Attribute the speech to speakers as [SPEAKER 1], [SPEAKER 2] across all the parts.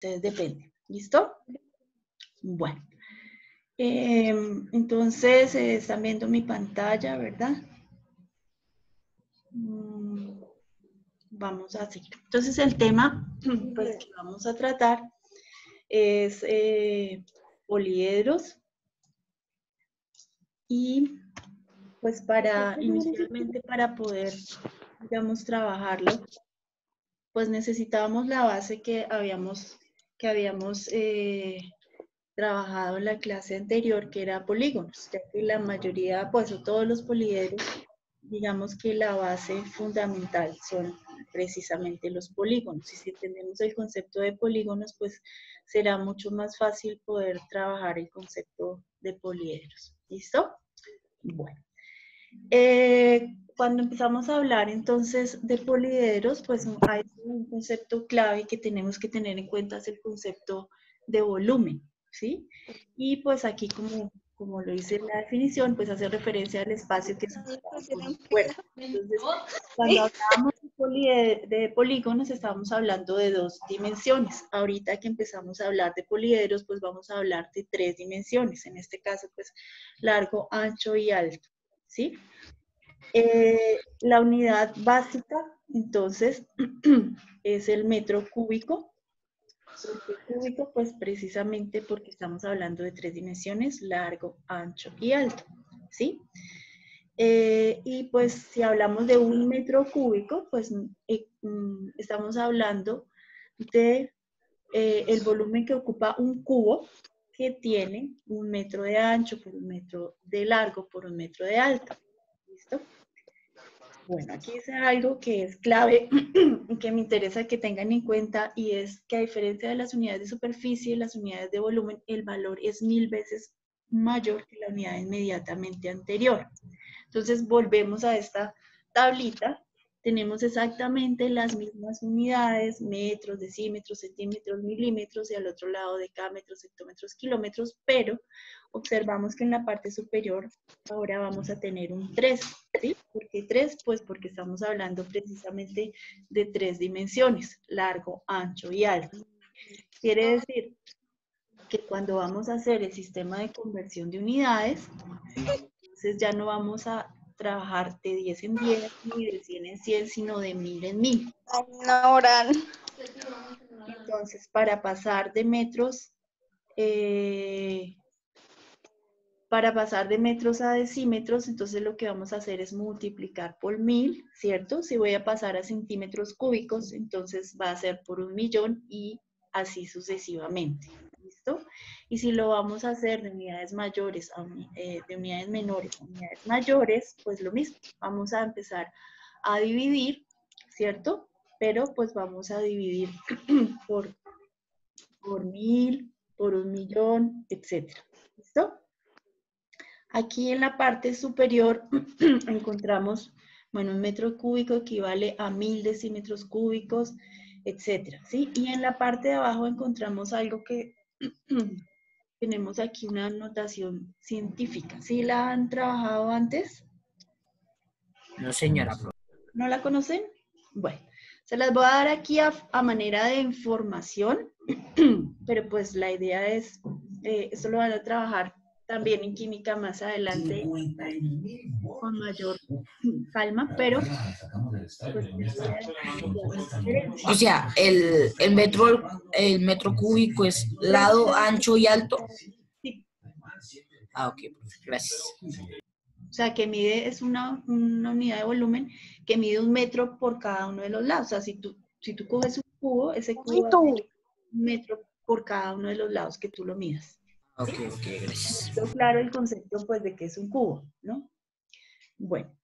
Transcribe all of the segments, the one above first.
[SPEAKER 1] Entonces depende. ¿Listo? Bueno. Entonces, están viendo mi pantalla, ¿verdad? Vamos a seguir. Entonces, el tema pues, que vamos a tratar es poliedros. Y pues inicialmente para poder, digamos, trabajarlo, pues necesitábamos la base que habíamos trabajado en la clase anterior, que era polígonos, ya que la mayoría, pues o todos los poliedros, digamos que la base fundamental son precisamente los polígonos. Y si entendemos el concepto de polígonos, pues será mucho más fácil poder trabajar el concepto de poliedros. ¿Listo? Bueno. Cuando empezamos a hablar entonces de poliedros, pues hay un concepto clave que tenemos que tener en cuenta, es el concepto de volumen, ¿sí? Y pues aquí como lo dice la definición, pues hace referencia al espacio que se ocupa por un cuerpo. Entonces, cuando hablábamos de polígonos, estábamos hablando de 2 dimensiones. Ahorita que empezamos a hablar de poliedros, pues vamos a hablar de 3 dimensiones. En este caso, pues largo, ancho y alto, ¿sí? La unidad básica, entonces, es el metro cúbico. ¿Por qué cúbico? Pues precisamente porque estamos hablando de 3 dimensiones, largo, ancho y alto, ¿sí? Y pues si hablamos de 1 metro cúbico, pues estamos hablando de el volumen que ocupa un cubo que tiene 1 metro de ancho por 1 metro de largo por 1 metro de alto. ¿Listo? Bueno, aquí es algo que es clave y que me interesa que tengan en cuenta, y es que a diferencia de las unidades de superficie, las unidades de volumen, el valor es 1000 veces mayor que la unidad inmediatamente anterior. Entonces volvemos a esta tablita, tenemos exactamente las mismas unidades, metros, decímetros, centímetros, milímetros, y al otro lado decámetros, hectómetros, kilómetros, pero observamos que en la parte superior ahora vamos a tener un 3, ¿sí? ¿Por qué 3? Pues porque estamos hablando precisamente de 3 dimensiones, largo, ancho y alto. Quiere decir que cuando vamos a hacer el sistema de conversión de unidades, entonces ya no vamos a trabajar de 10 en 10, ni de 100 en 100, sino de 1000 en 1000.
[SPEAKER 2] No, oran.
[SPEAKER 1] Entonces, para pasar de metros a decímetros, entonces lo que vamos a hacer es multiplicar por 1000, ¿cierto? Si voy a pasar a centímetros cúbicos, entonces va a ser por 1.000.000 y así sucesivamente. ¿Listo? Y si lo vamos a hacer de unidades mayores de unidades menores a unidades mayores, pues lo mismo. Vamos a empezar a dividir, ¿cierto? Pero pues vamos a dividir por 1000, por 1.000.000, etc. ¿Listo? Aquí en la parte superior encontramos, bueno, 1 metro cúbico equivale a 1000 decímetros cúbicos, etcétera, ¿sí? Y en la parte de abajo encontramos algo que tenemos aquí, una notación científica. ¿Sí la han trabajado antes?
[SPEAKER 3] No, señora.
[SPEAKER 1] ¿No la conocen? Bueno, se las voy a dar aquí a manera de información, pero pues la idea es, esto lo van a trabajar también en química más adelante con mayor calma, pero pues la idea es que se llame diferente.
[SPEAKER 3] O sea, el metro cúbico es lado, ancho y alto.
[SPEAKER 1] Sí.
[SPEAKER 3] Ah, ok, gracias.
[SPEAKER 1] O sea, que mide, es una unidad de volumen que mide 1 metro por cada uno de los lados. O sea, si tú coges un cubo, ese cubo va a medir 1 metro por cada uno de los lados que tú lo midas.
[SPEAKER 3] Ok, ok, gracias.
[SPEAKER 1] Pero claro, el concepto pues de que es un cubo, ¿no? Bueno,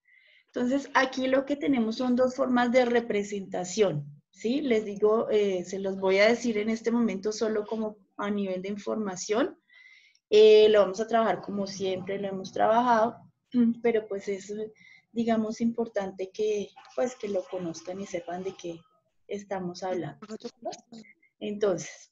[SPEAKER 1] entonces aquí lo que tenemos son 2 formas de representación, ¿sí? Les digo, se los voy a decir en este momento solo como a nivel de información. Lo vamos a trabajar como siempre lo hemos trabajado, pero pues es, digamos, importante que, pues, que lo conozcan y sepan de qué estamos hablando, ¿no? Entonces,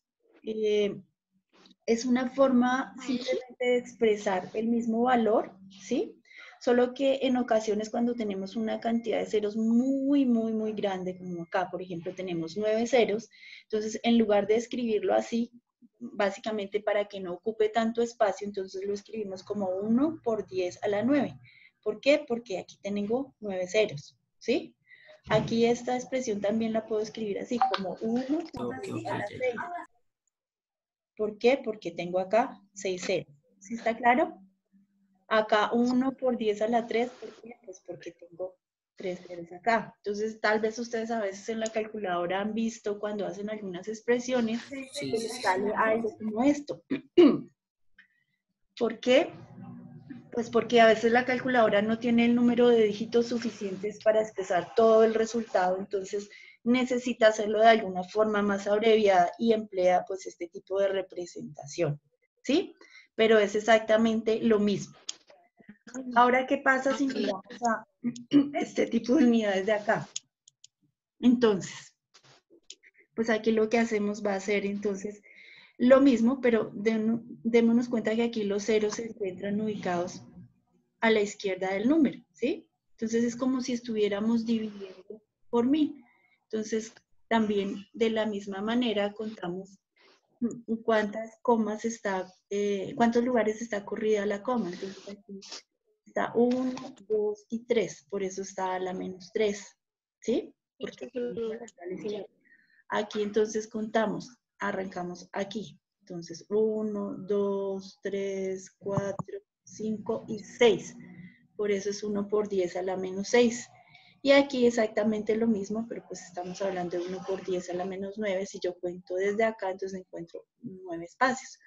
[SPEAKER 1] es una forma simplemente de expresar el mismo valor, ¿sí? Solo que en ocasiones cuando tenemos una cantidad de ceros muy, muy, muy grande, como acá, por ejemplo, tenemos 9 ceros, entonces en lugar de escribirlo así, básicamente para que no ocupe tanto espacio, entonces lo escribimos como 1 por 10 a la 9. ¿Por qué? Porque aquí tengo 9 ceros, ¿sí? Aquí esta expresión también la puedo escribir así, como 1 por
[SPEAKER 3] Ok,
[SPEAKER 1] 10
[SPEAKER 3] ok,
[SPEAKER 1] a la
[SPEAKER 3] ya.
[SPEAKER 1] 6. ¿Por qué? Porque tengo acá 6 ceros. ¿Sí está claro? Acá 1 por 10 a la 3, ¿por qué? Pues porque tengo 3 ceros acá. Entonces, tal vez ustedes a veces en la calculadora han visto cuando hacen algunas expresiones
[SPEAKER 3] Sí,
[SPEAKER 1] que
[SPEAKER 3] sí,
[SPEAKER 1] les
[SPEAKER 3] sí.
[SPEAKER 1] sale algo como esto. ¿Por qué? Pues porque a veces la calculadora no tiene el número de dígitos suficientes para expresar todo el resultado, entonces necesita hacerlo de alguna forma más abreviada y emplea pues este tipo de representación, ¿sí? Pero es exactamente lo mismo. Ahora, ¿qué pasa si miramos a este tipo de unidades de acá? Entonces, pues aquí lo que hacemos va a ser entonces lo mismo, pero démonos cuenta que aquí los ceros se encuentran ubicados a la izquierda del número, ¿sí? Entonces es como si estuviéramos dividiendo por 1000. Entonces, también de la misma manera contamos cuántas comas está, cuántos lugares está corrida la coma. Entonces aquí está 1, 2 y 3, por eso está la -3, ¿sí? Porque está a la izquierda. Aquí entonces contamos, arrancamos aquí. Entonces 1, 2, 3, 4, 5 y 6. Por eso es 1 por 10 a la -6. Y aquí exactamente lo mismo, pero pues estamos hablando de 1 por 10 a la -9. Si yo cuento desde acá, entonces encuentro 9 espacios.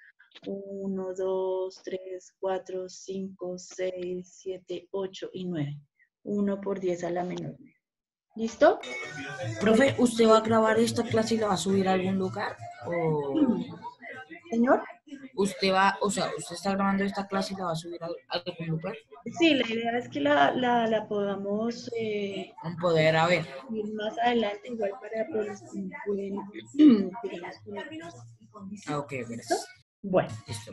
[SPEAKER 1] 1, 2, 3, 4, 5, 6, 7, 8 y 9. 1 por 10 a la -9. ¿Listo?
[SPEAKER 3] Profe, ¿usted va a grabar esta clase y la va a subir a algún lugar? ¿O
[SPEAKER 1] Señor.
[SPEAKER 3] usted va, o sea, usted está grabando esta clase y la va a subir a algún lugar?
[SPEAKER 1] Sí, la idea es que la podamos
[SPEAKER 3] Un poder, a ver.
[SPEAKER 1] ir más adelante, igual para pues, los que no pueden, digamos, conectarse.
[SPEAKER 3] Ah, ok,
[SPEAKER 1] ¿Listo?
[SPEAKER 3] gracias.
[SPEAKER 1] Bueno,
[SPEAKER 3] Listo.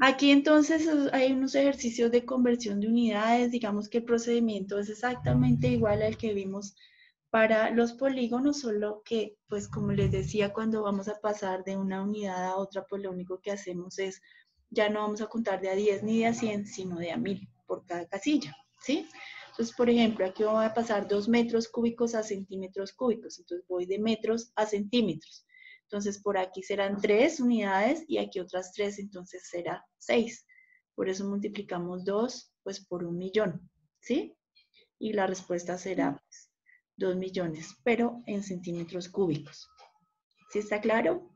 [SPEAKER 1] aquí entonces hay unos ejercicios de conversión de unidades. Digamos que el procedimiento es exactamente igual al que vimos para los polígonos, solo que, pues como les decía, cuando vamos a pasar de una unidad a otra, pues lo único que hacemos es, ya no vamos a contar de a 10 ni de a 100, sino de a 1000 por cada casilla, ¿sí? Entonces, por ejemplo, aquí voy a pasar 2 metros cúbicos a centímetros cúbicos, entonces voy de metros a centímetros. Entonces, por aquí serán 3 unidades y aquí otras 3, entonces será 6. Por eso multiplicamos 2, pues por 1.000.000, ¿sí? Y la respuesta será pues, 2 millones, pero en centímetros cúbicos. ¿Sí está claro?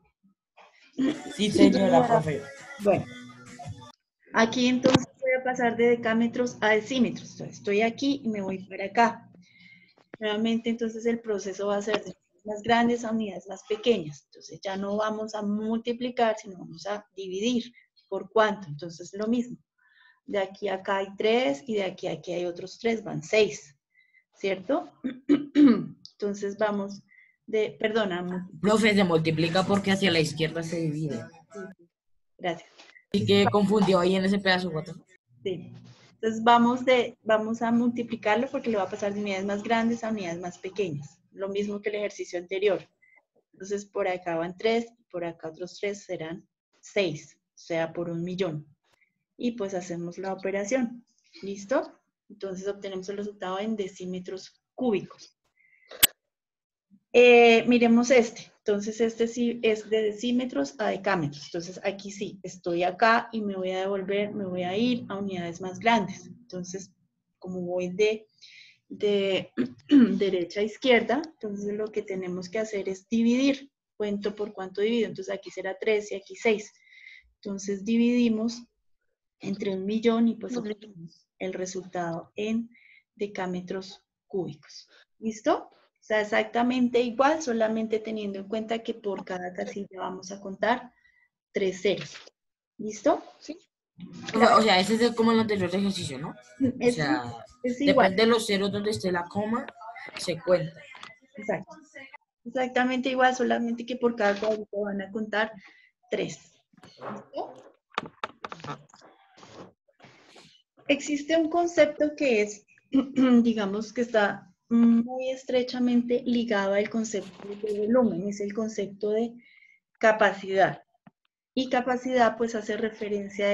[SPEAKER 3] Sí, señora, profe.
[SPEAKER 1] Bueno, aquí entonces voy a pasar de decámetros a decímetros. Entonces, estoy aquí y me voy para acá. Nuevamente, entonces el proceso va a ser de unidades más grandes a unidades más pequeñas. Entonces ya no vamos a multiplicar, sino vamos a dividir. ¿Por cuánto? Entonces lo mismo. De aquí a acá hay 3 y de aquí a aquí hay otros 3, van 6. ¿Cierto? Entonces vamos de, perdona,
[SPEAKER 3] Profe, se multiplica porque hacia la izquierda se divide.
[SPEAKER 1] sí, sí, gracias.
[SPEAKER 3] Y que confundió ahí en ese pedazo, what the fuck.
[SPEAKER 1] Sí. Entonces vamos a multiplicarlo porque le va a pasar de unidades más grandes a unidades más pequeñas. Lo mismo que el ejercicio anterior. Entonces por acá van 3 y por acá otros 3 serán 6, o sea, por 1.000.000. Y pues hacemos la operación. ¿Listo? Entonces obtenemos el resultado en decímetros cúbicos. Miremos este. Entonces, este sí es de decímetros a decámetros. Entonces, aquí sí, estoy acá y me voy a devolver, me voy a ir a unidades más grandes. Entonces, como voy de derecha a izquierda, entonces lo que tenemos que hacer es dividir. Cuento por cuánto divido. Entonces, aquí será 3 y aquí 6. Entonces, dividimos entre 1.000.000 y pues obtenemos el resultado en decámetros cúbicos. ¿Listo? O sea, exactamente igual, solamente teniendo en cuenta que por cada casilla vamos a contar 3 ceros. ¿Listo?
[SPEAKER 3] O sea, ese es como el anterior ejercicio, ¿no? O
[SPEAKER 1] Es,
[SPEAKER 3] sea,
[SPEAKER 1] es igual,
[SPEAKER 3] depende de los ceros donde esté la coma, se cuenta.
[SPEAKER 1] exacto. Exactamente igual, solamente que por cada cuadrito van a contar 3. ¿Listo? Existe un concepto que es, digamos que está muy estrechamente ligado al concepto de volumen, es el concepto de capacidad. Y capacidad pues hace referencia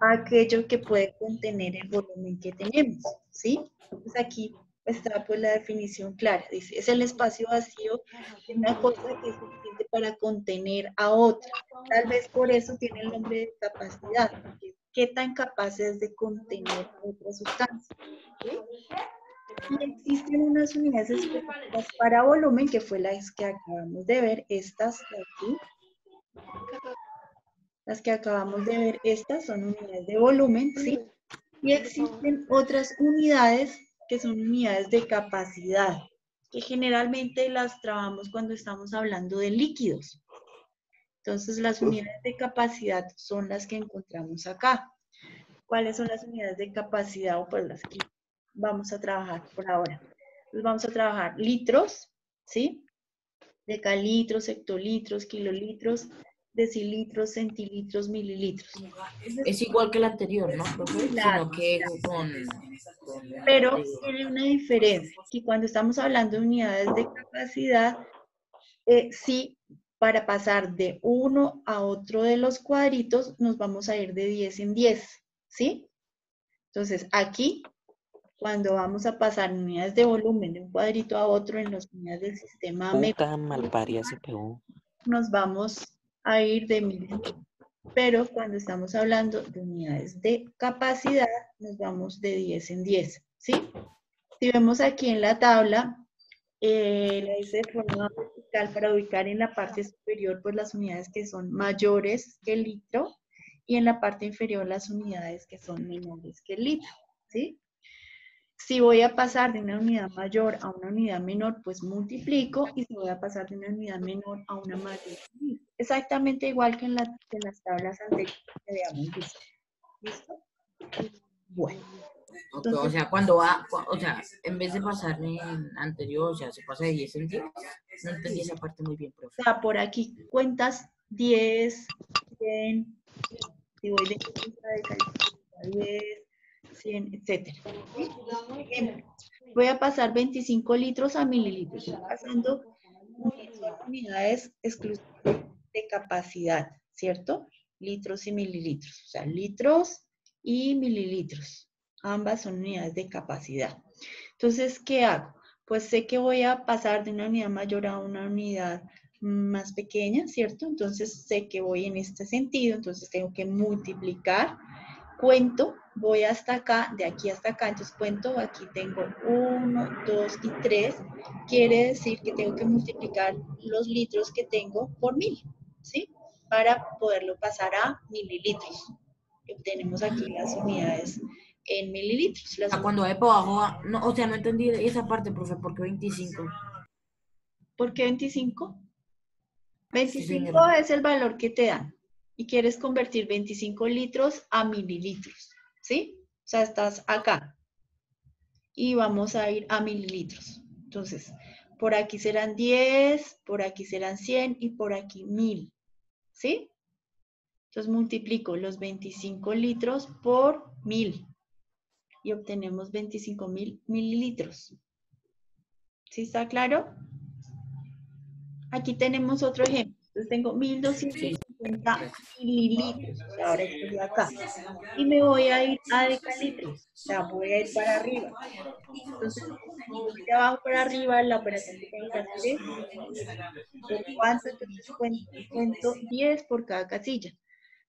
[SPEAKER 1] a aquello que puede contener el volumen que tenemos, ¿sí? Pues aquí está pues la definición clara, dice, es el espacio vacío de una cosa que es suficiente para contener a otra. Tal vez por eso tiene el nombre de capacidad, porque qué tan capaz es de contener a otra sustancia, ¿sí? Y existen unas unidades específicas para volumen, que fue las que acabamos de ver, estas de aquí. Las que acabamos de ver, estas son unidades de volumen, ¿sí? Y existen otras unidades que son unidades de capacidad, que generalmente las trabajamos cuando estamos hablando de líquidos. Entonces, las unidades de capacidad son las que encontramos acá. ¿Cuáles son las unidades de capacidad o pues las que vamos a trabajar por ahora? Entonces, vamos a trabajar litros, ¿sí? Decalitros, hectolitros, kilolitros, decilitros, centilitros, mililitros. Entonces,
[SPEAKER 3] Es igual que el anterior, ¿no, profe?
[SPEAKER 1] claro,
[SPEAKER 3] Sino que con
[SPEAKER 1] pero tiene una diferencia, que cuando estamos hablando de unidades de capacidad, sí, para pasar de uno a otro de los cuadritos, nos vamos a ir de 10 en 10, ¿sí? Entonces, aquí, cuando vamos a pasar unidades de volumen de un cuadrito a otro en las unidades del sistema
[SPEAKER 2] Puta malparia se pegó.
[SPEAKER 1] nos vamos a ir de 1000 en 1000. Pero cuando estamos hablando de unidades de capacidad, nos vamos de 10 en 10, ¿sí? Si vemos aquí en la tabla, la hice de forma vertical para ubicar en la parte superior pues las unidades que son mayores que el litro y en la parte inferior las unidades que son menores que el litro, ¿sí? Si voy a pasar de una unidad mayor a una unidad menor, pues multiplico, y si voy a pasar de una unidad menor a una mayor, exactamente igual que en las tablas anteriores que habíamos visto. ¿Listo? Bueno,
[SPEAKER 3] o
[SPEAKER 1] entonces,
[SPEAKER 3] sea, o sea, en vez de pasar en anterior, o sea, se pasa de 10 en 10. No entendí esa parte muy bien, profe.
[SPEAKER 1] por aquí cuentas 10, 100, si voy de 30 de calificación 10, 100, etcétera. ¿Sí? Ejemplo, voy a pasar 25 litros a mililitros. Estoy pasando son unidades exclusivas de capacidad, ¿cierto? Litros y mililitros. O sea, litros y mililitros. Ambas son unidades de capacidad. Entonces, ¿qué hago? Pues sé que voy a pasar de una unidad mayor a una unidad más pequeña, ¿cierto? Entonces sé que voy en este sentido, entonces tengo que multiplicar, cuento, voy hasta acá, de aquí hasta acá, entonces cuento, aquí tengo 1, 2 y 3, quiere decir que tengo que multiplicar los litros que tengo por 1000, ¿sí? Para poderlo pasar a mililitros. Obtenemos aquí las unidades en mililitros.
[SPEAKER 3] O sea, cuando hay para abajo, no, o sea, no entendí esa parte, profe, ¿por qué 25?
[SPEAKER 1] ¿Por qué 25?
[SPEAKER 3] Sí,
[SPEAKER 1] 25
[SPEAKER 3] señora.
[SPEAKER 1] es el valor que te dan y quieres convertir 25 litros a mililitros, ¿sí? O sea, estás acá y vamos a ir a mililitros. Entonces, por aquí serán 10, por aquí serán 100 y por aquí 1000, ¿sí? Entonces multiplico los 25 litros por 1000 y obtenemos 25.000 mililitros. ¿Sí está claro? Aquí tenemos otro ejemplo. Entonces tengo
[SPEAKER 3] Sí,
[SPEAKER 1] 1250 mililitros. O sea, ahora estoy acá. Y me voy a ir a decalitros. O sea, voy a ir para arriba. Entonces, si voy de abajo para arriba, la operación que tengo que hacer es dividir. ¿Por cuánto? Entonces cuento 10 por cada casilla,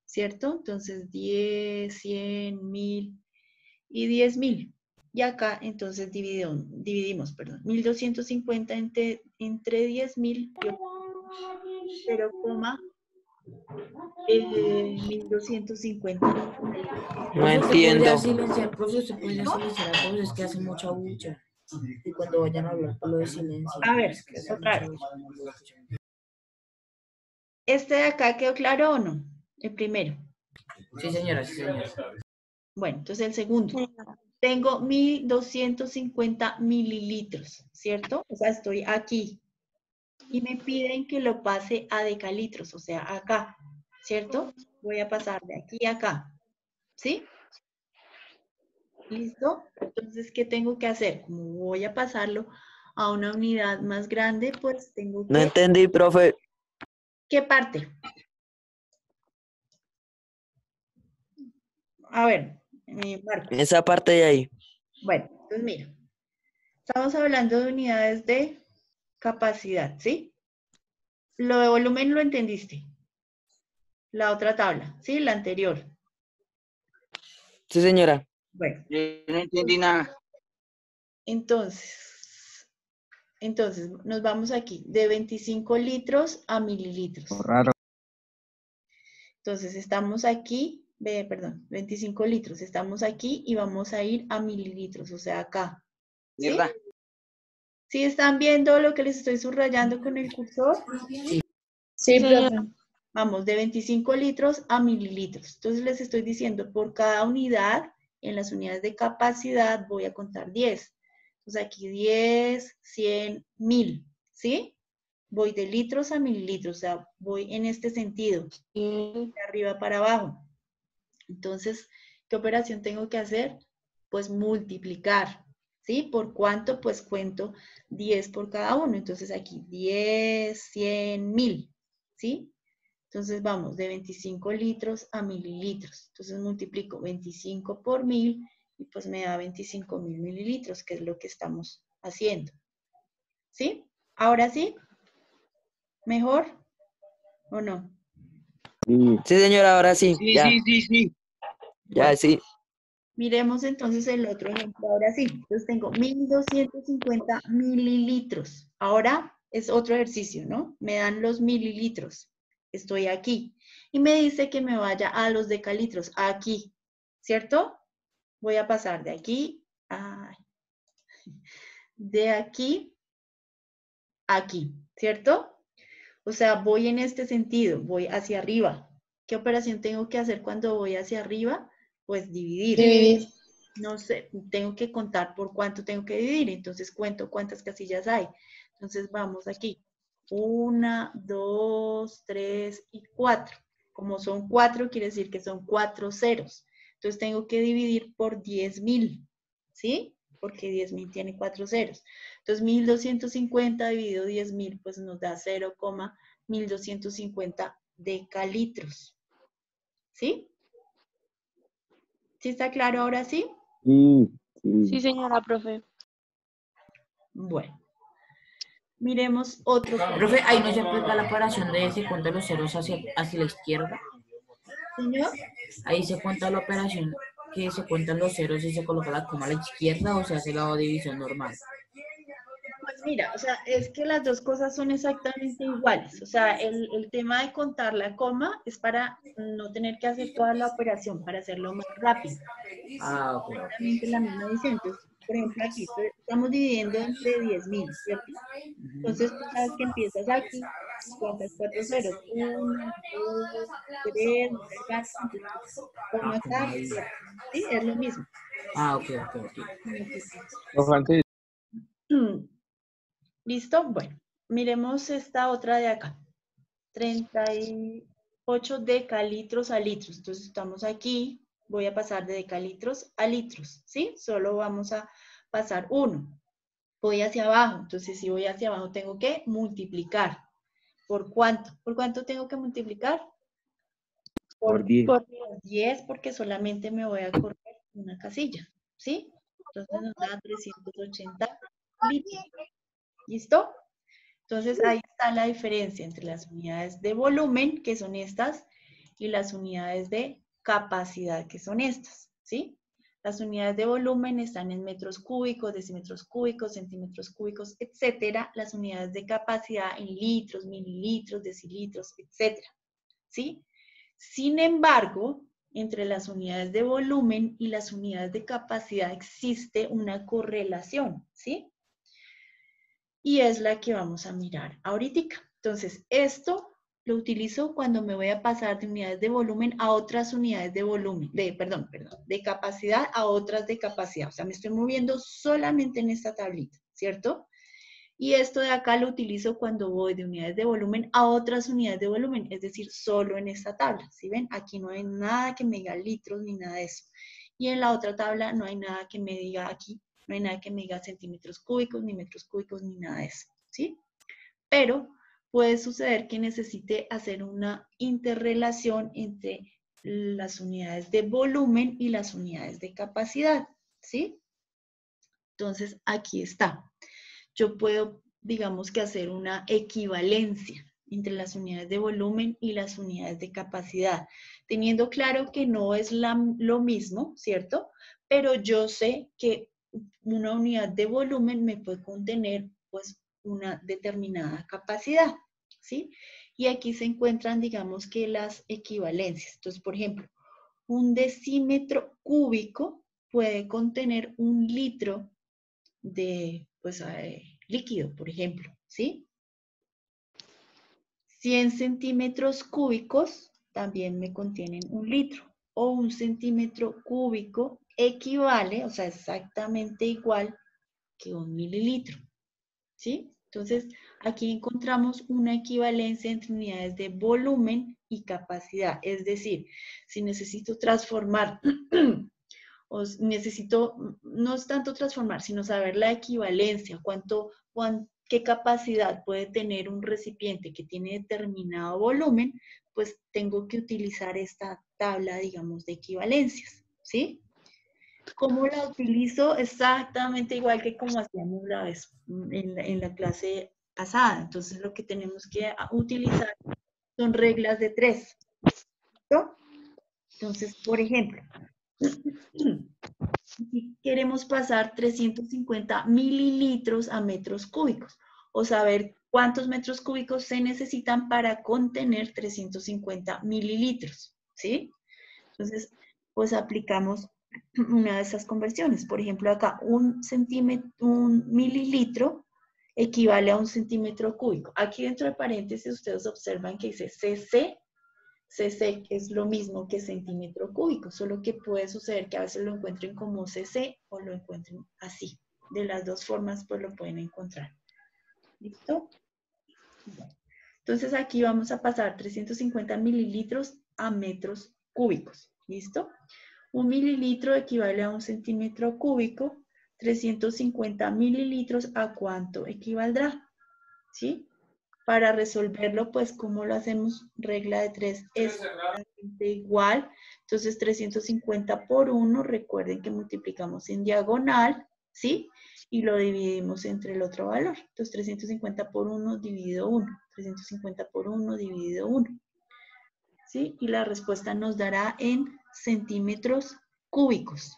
[SPEAKER 1] ¿cierto? Entonces 10, 100, 1000 y 10.000. Y acá entonces dividimos, 1250 entre 10.000, 0,1250.
[SPEAKER 2] No
[SPEAKER 3] profe, usted podría
[SPEAKER 2] entiendo.
[SPEAKER 3] silenciar, profe, usted podría silenciar a todos, es que hace mucha bulla. Y cuando vayan a hablar, por lo de silencio,
[SPEAKER 1] A ver,
[SPEAKER 3] es que hace
[SPEAKER 1] otra
[SPEAKER 3] mucha
[SPEAKER 1] vez.
[SPEAKER 3] bulla.
[SPEAKER 1] ¿Este de acá quedó claro o no? El primero.
[SPEAKER 3] Sí, señora, sí, señora.
[SPEAKER 1] Bueno, entonces el segundo. Tengo 1250 mililitros, ¿cierto? O sea, estoy aquí. Y me piden que lo pase a decalitros, o sea, acá, ¿cierto? Voy a pasar de aquí a acá, ¿sí? ¿Listo? Entonces, ¿qué tengo que hacer? Como voy a pasarlo a una unidad más grande, pues tengo
[SPEAKER 2] No
[SPEAKER 1] que...
[SPEAKER 2] entendí, profe.
[SPEAKER 1] ¿Qué parte? A ver, Marcos.
[SPEAKER 2] Esa parte de ahí.
[SPEAKER 1] Bueno, entonces mira, estamos hablando de unidades de capacidad, ¿sí? Lo de volumen lo entendiste. La otra tabla, ¿sí? La anterior.
[SPEAKER 2] Sí, señora.
[SPEAKER 1] Bueno,
[SPEAKER 4] Yo no entendí nada.
[SPEAKER 1] entonces nos vamos aquí, de 25 litros a mililitros.
[SPEAKER 4] Raro.
[SPEAKER 1] Entonces, estamos aquí, perdón, 25 litros. Estamos aquí y vamos a ir a mililitros, o sea, acá. ¿Sí?
[SPEAKER 4] ¿Verdad?
[SPEAKER 1] ¿Sí están viendo lo que les estoy subrayando con el cursor?
[SPEAKER 5] Sí, profe.
[SPEAKER 1] Vamos, de 25 litros a mililitros. Entonces, les estoy diciendo, por cada unidad, en las unidades de capacidad, voy a contar 10. Entonces, aquí 10, 100, 1000. ¿Sí? Voy de litros a mililitros, o sea, voy en este sentido, de arriba para abajo. Entonces, ¿qué operación tengo que hacer? Pues multiplicar, ¿sí? ¿Por cuánto? Pues cuento 10 por cada uno. Entonces aquí 10, 100, 1000, ¿sí? Entonces vamos de 25 litros a mililitros. Entonces multiplico 25 por 1000 y pues me da 25.000 mililitros, que es lo que estamos haciendo. ¿Sí? Ahora sí, ¿mejor o no?
[SPEAKER 2] Sí, señora, ahora sí.
[SPEAKER 4] Sí,
[SPEAKER 2] Ya,
[SPEAKER 4] sí.
[SPEAKER 2] ya,
[SPEAKER 1] Bueno.
[SPEAKER 2] sí.
[SPEAKER 1] Miremos entonces el otro ejemplo, ahora sí. Entonces tengo 1250 mililitros. Ahora es otro ejercicio, ¿no? Me dan los mililitros. Estoy aquí. Y me dice que me vaya a los decalitros, aquí, ¿cierto? Voy a pasar de aquí a... De aquí a aquí, ¿cierto? O sea, voy en este sentido, voy hacia arriba. ¿Qué operación tengo que hacer cuando voy hacia arriba? Pues dividir.
[SPEAKER 5] Dividir.
[SPEAKER 1] No sé, tengo que contar por cuánto tengo que dividir, entonces cuento cuántas casillas hay. Entonces vamos aquí. 1, 2, 3 y 4. Como son 4, quiere decir que son 4 ceros. Entonces tengo que dividir por 10.000, ¿sí? Porque 10.000 tiene 4 ceros. Entonces 1250 dividido 10.000, pues nos da 0,1250 decalitros. ¿Sí? ¿Sí está claro ahora sí?
[SPEAKER 5] Sí, señora, profe.
[SPEAKER 1] Bueno, miremos otro.
[SPEAKER 3] Profe, ahí no se aplica la operación de se cuenta los ceros hacia la izquierda.
[SPEAKER 1] Señor,
[SPEAKER 3] Ahí se cuenta la operación que se cuentan los ceros y se coloca la coma a la izquierda o se hace la división normal.
[SPEAKER 1] pues mira, o sea, es que las dos cosas son exactamente iguales. O sea, el tema de contar la coma es para no tener que hacer toda la operación, para hacerlo más rápido.
[SPEAKER 3] Ah, ok.
[SPEAKER 1] Exactamente la misma división. Entonces, por ejemplo, aquí estamos dividiendo entre 10.000, ¿cierto? Entonces, tú sabes que empiezas aquí, cuentas 4 ceros. 1, 2, 3, no te alcanza, entonces coma acá, cierra. ¿Sí? Es lo mismo.
[SPEAKER 3] Ah, ok.
[SPEAKER 1] ¿Listo? Bueno, miremos esta otra de acá. 38 decalitros a litros. Entonces estamos aquí, voy a pasar de decalitros a litros, ¿sí? Solo vamos a pasar uno. Voy hacia abajo, entonces si voy hacia abajo tengo que multiplicar. ¿Por cuánto? ¿Por cuánto tengo que multiplicar?
[SPEAKER 4] Por 10.
[SPEAKER 1] Por 10 porque solamente me voy a correr una casilla, ¿sí? Entonces nos da 380 litros. ¿Listo? Entonces ahí está la diferencia entre las unidades de volumen, que son estas, y las unidades de capacidad, que son estas, ¿sí? Las unidades de volumen están en metros cúbicos, decímetros cúbicos, centímetros cúbicos, etcétera. Las unidades de capacidad en litros, mililitros, decilitros, etcétera, ¿sí? Sin embargo, entre las unidades de volumen y las unidades de capacidad existe una correlación, ¿sí? Y es la que vamos a mirar ahorita. Entonces, esto lo utilizo cuando me voy a pasar de unidades de volumen a otras unidades de volumen, de capacidad a otras de capacidad. O sea, me estoy moviendo solamente en esta tablita, ¿cierto? Y esto de acá lo utilizo cuando voy de unidades de volumen a otras unidades de volumen, es decir, solo en esta tabla. ¿Sí ven? Aquí no hay nada que me diga litros ni nada de eso. Y en la otra tabla no hay nada que me diga aquí, no hay nada que me diga centímetros cúbicos, ni metros cúbicos, ni nada de eso, ¿sí? Pero puede suceder que necesite hacer una interrelación entre las unidades de volumen y las unidades de capacidad, ¿sí? Entonces, aquí está. Yo puedo, digamos que hacer una equivalencia entre las unidades de volumen y las unidades de capacidad, teniendo claro que no es lo mismo, ¿cierto? Pero yo sé que una unidad de volumen me puede contener, pues, una determinada capacidad, ¿sí? Y aquí se encuentran, digamos que las equivalencias. Entonces, por ejemplo, un decímetro cúbico puede contener 1 litro de, pues, líquido, por ejemplo, ¿sí? 100 centímetros cúbicos también me contienen 1 litro. O 1 centímetro cúbico equivale, o sea, exactamente igual que 1 mililitro, ¿sí? Entonces, aquí encontramos una equivalencia entre unidades de volumen y capacidad. Es decir, si necesito transformar, o necesito, no es tanto transformar, sino saber la equivalencia, qué capacidad puede tener un recipiente que tiene determinado volumen, pues tengo que utilizar esta tabla, digamos, de equivalencias, ¿sí? ¿Cómo la utilizo? Exactamente igual que como hacíamos la vez en la clase pasada. Entonces, lo que tenemos que utilizar son reglas de 3. ¿Listo? Entonces, por ejemplo, si queremos pasar 350 mililitros a metros cúbicos o saber cuántos metros cúbicos se necesitan para contener 350 mililitros, ¿sí? Entonces, pues aplicamos una de esas conversiones. Por ejemplo, acá un mililitro equivale a 1 centímetro cúbico. Aquí dentro de paréntesis ustedes observan que dice cc. cc es lo mismo que centímetro cúbico, solo que puede suceder que a veces lo encuentren como cc o lo encuentren así. De las dos formas, pues lo pueden encontrar. ¿Listo? Bueno. Entonces aquí vamos a pasar 350 mililitros a metros cúbicos. ¿Listo? 1 mililitro equivale a 1 centímetro cúbico. 350 mililitros, ¿a cuánto equivaldrá? ¿Sí? Para resolverlo, pues, ¿cómo lo hacemos? Regla de 3 es igual. Entonces, 350 por 1, recuerden que multiplicamos en diagonal, ¿sí? Y lo dividimos entre el otro valor. Entonces, 350 por 1 dividido 1. 350 por 1 dividido 1. ¿Sí? Y la respuesta nos dará en centímetros cúbicos.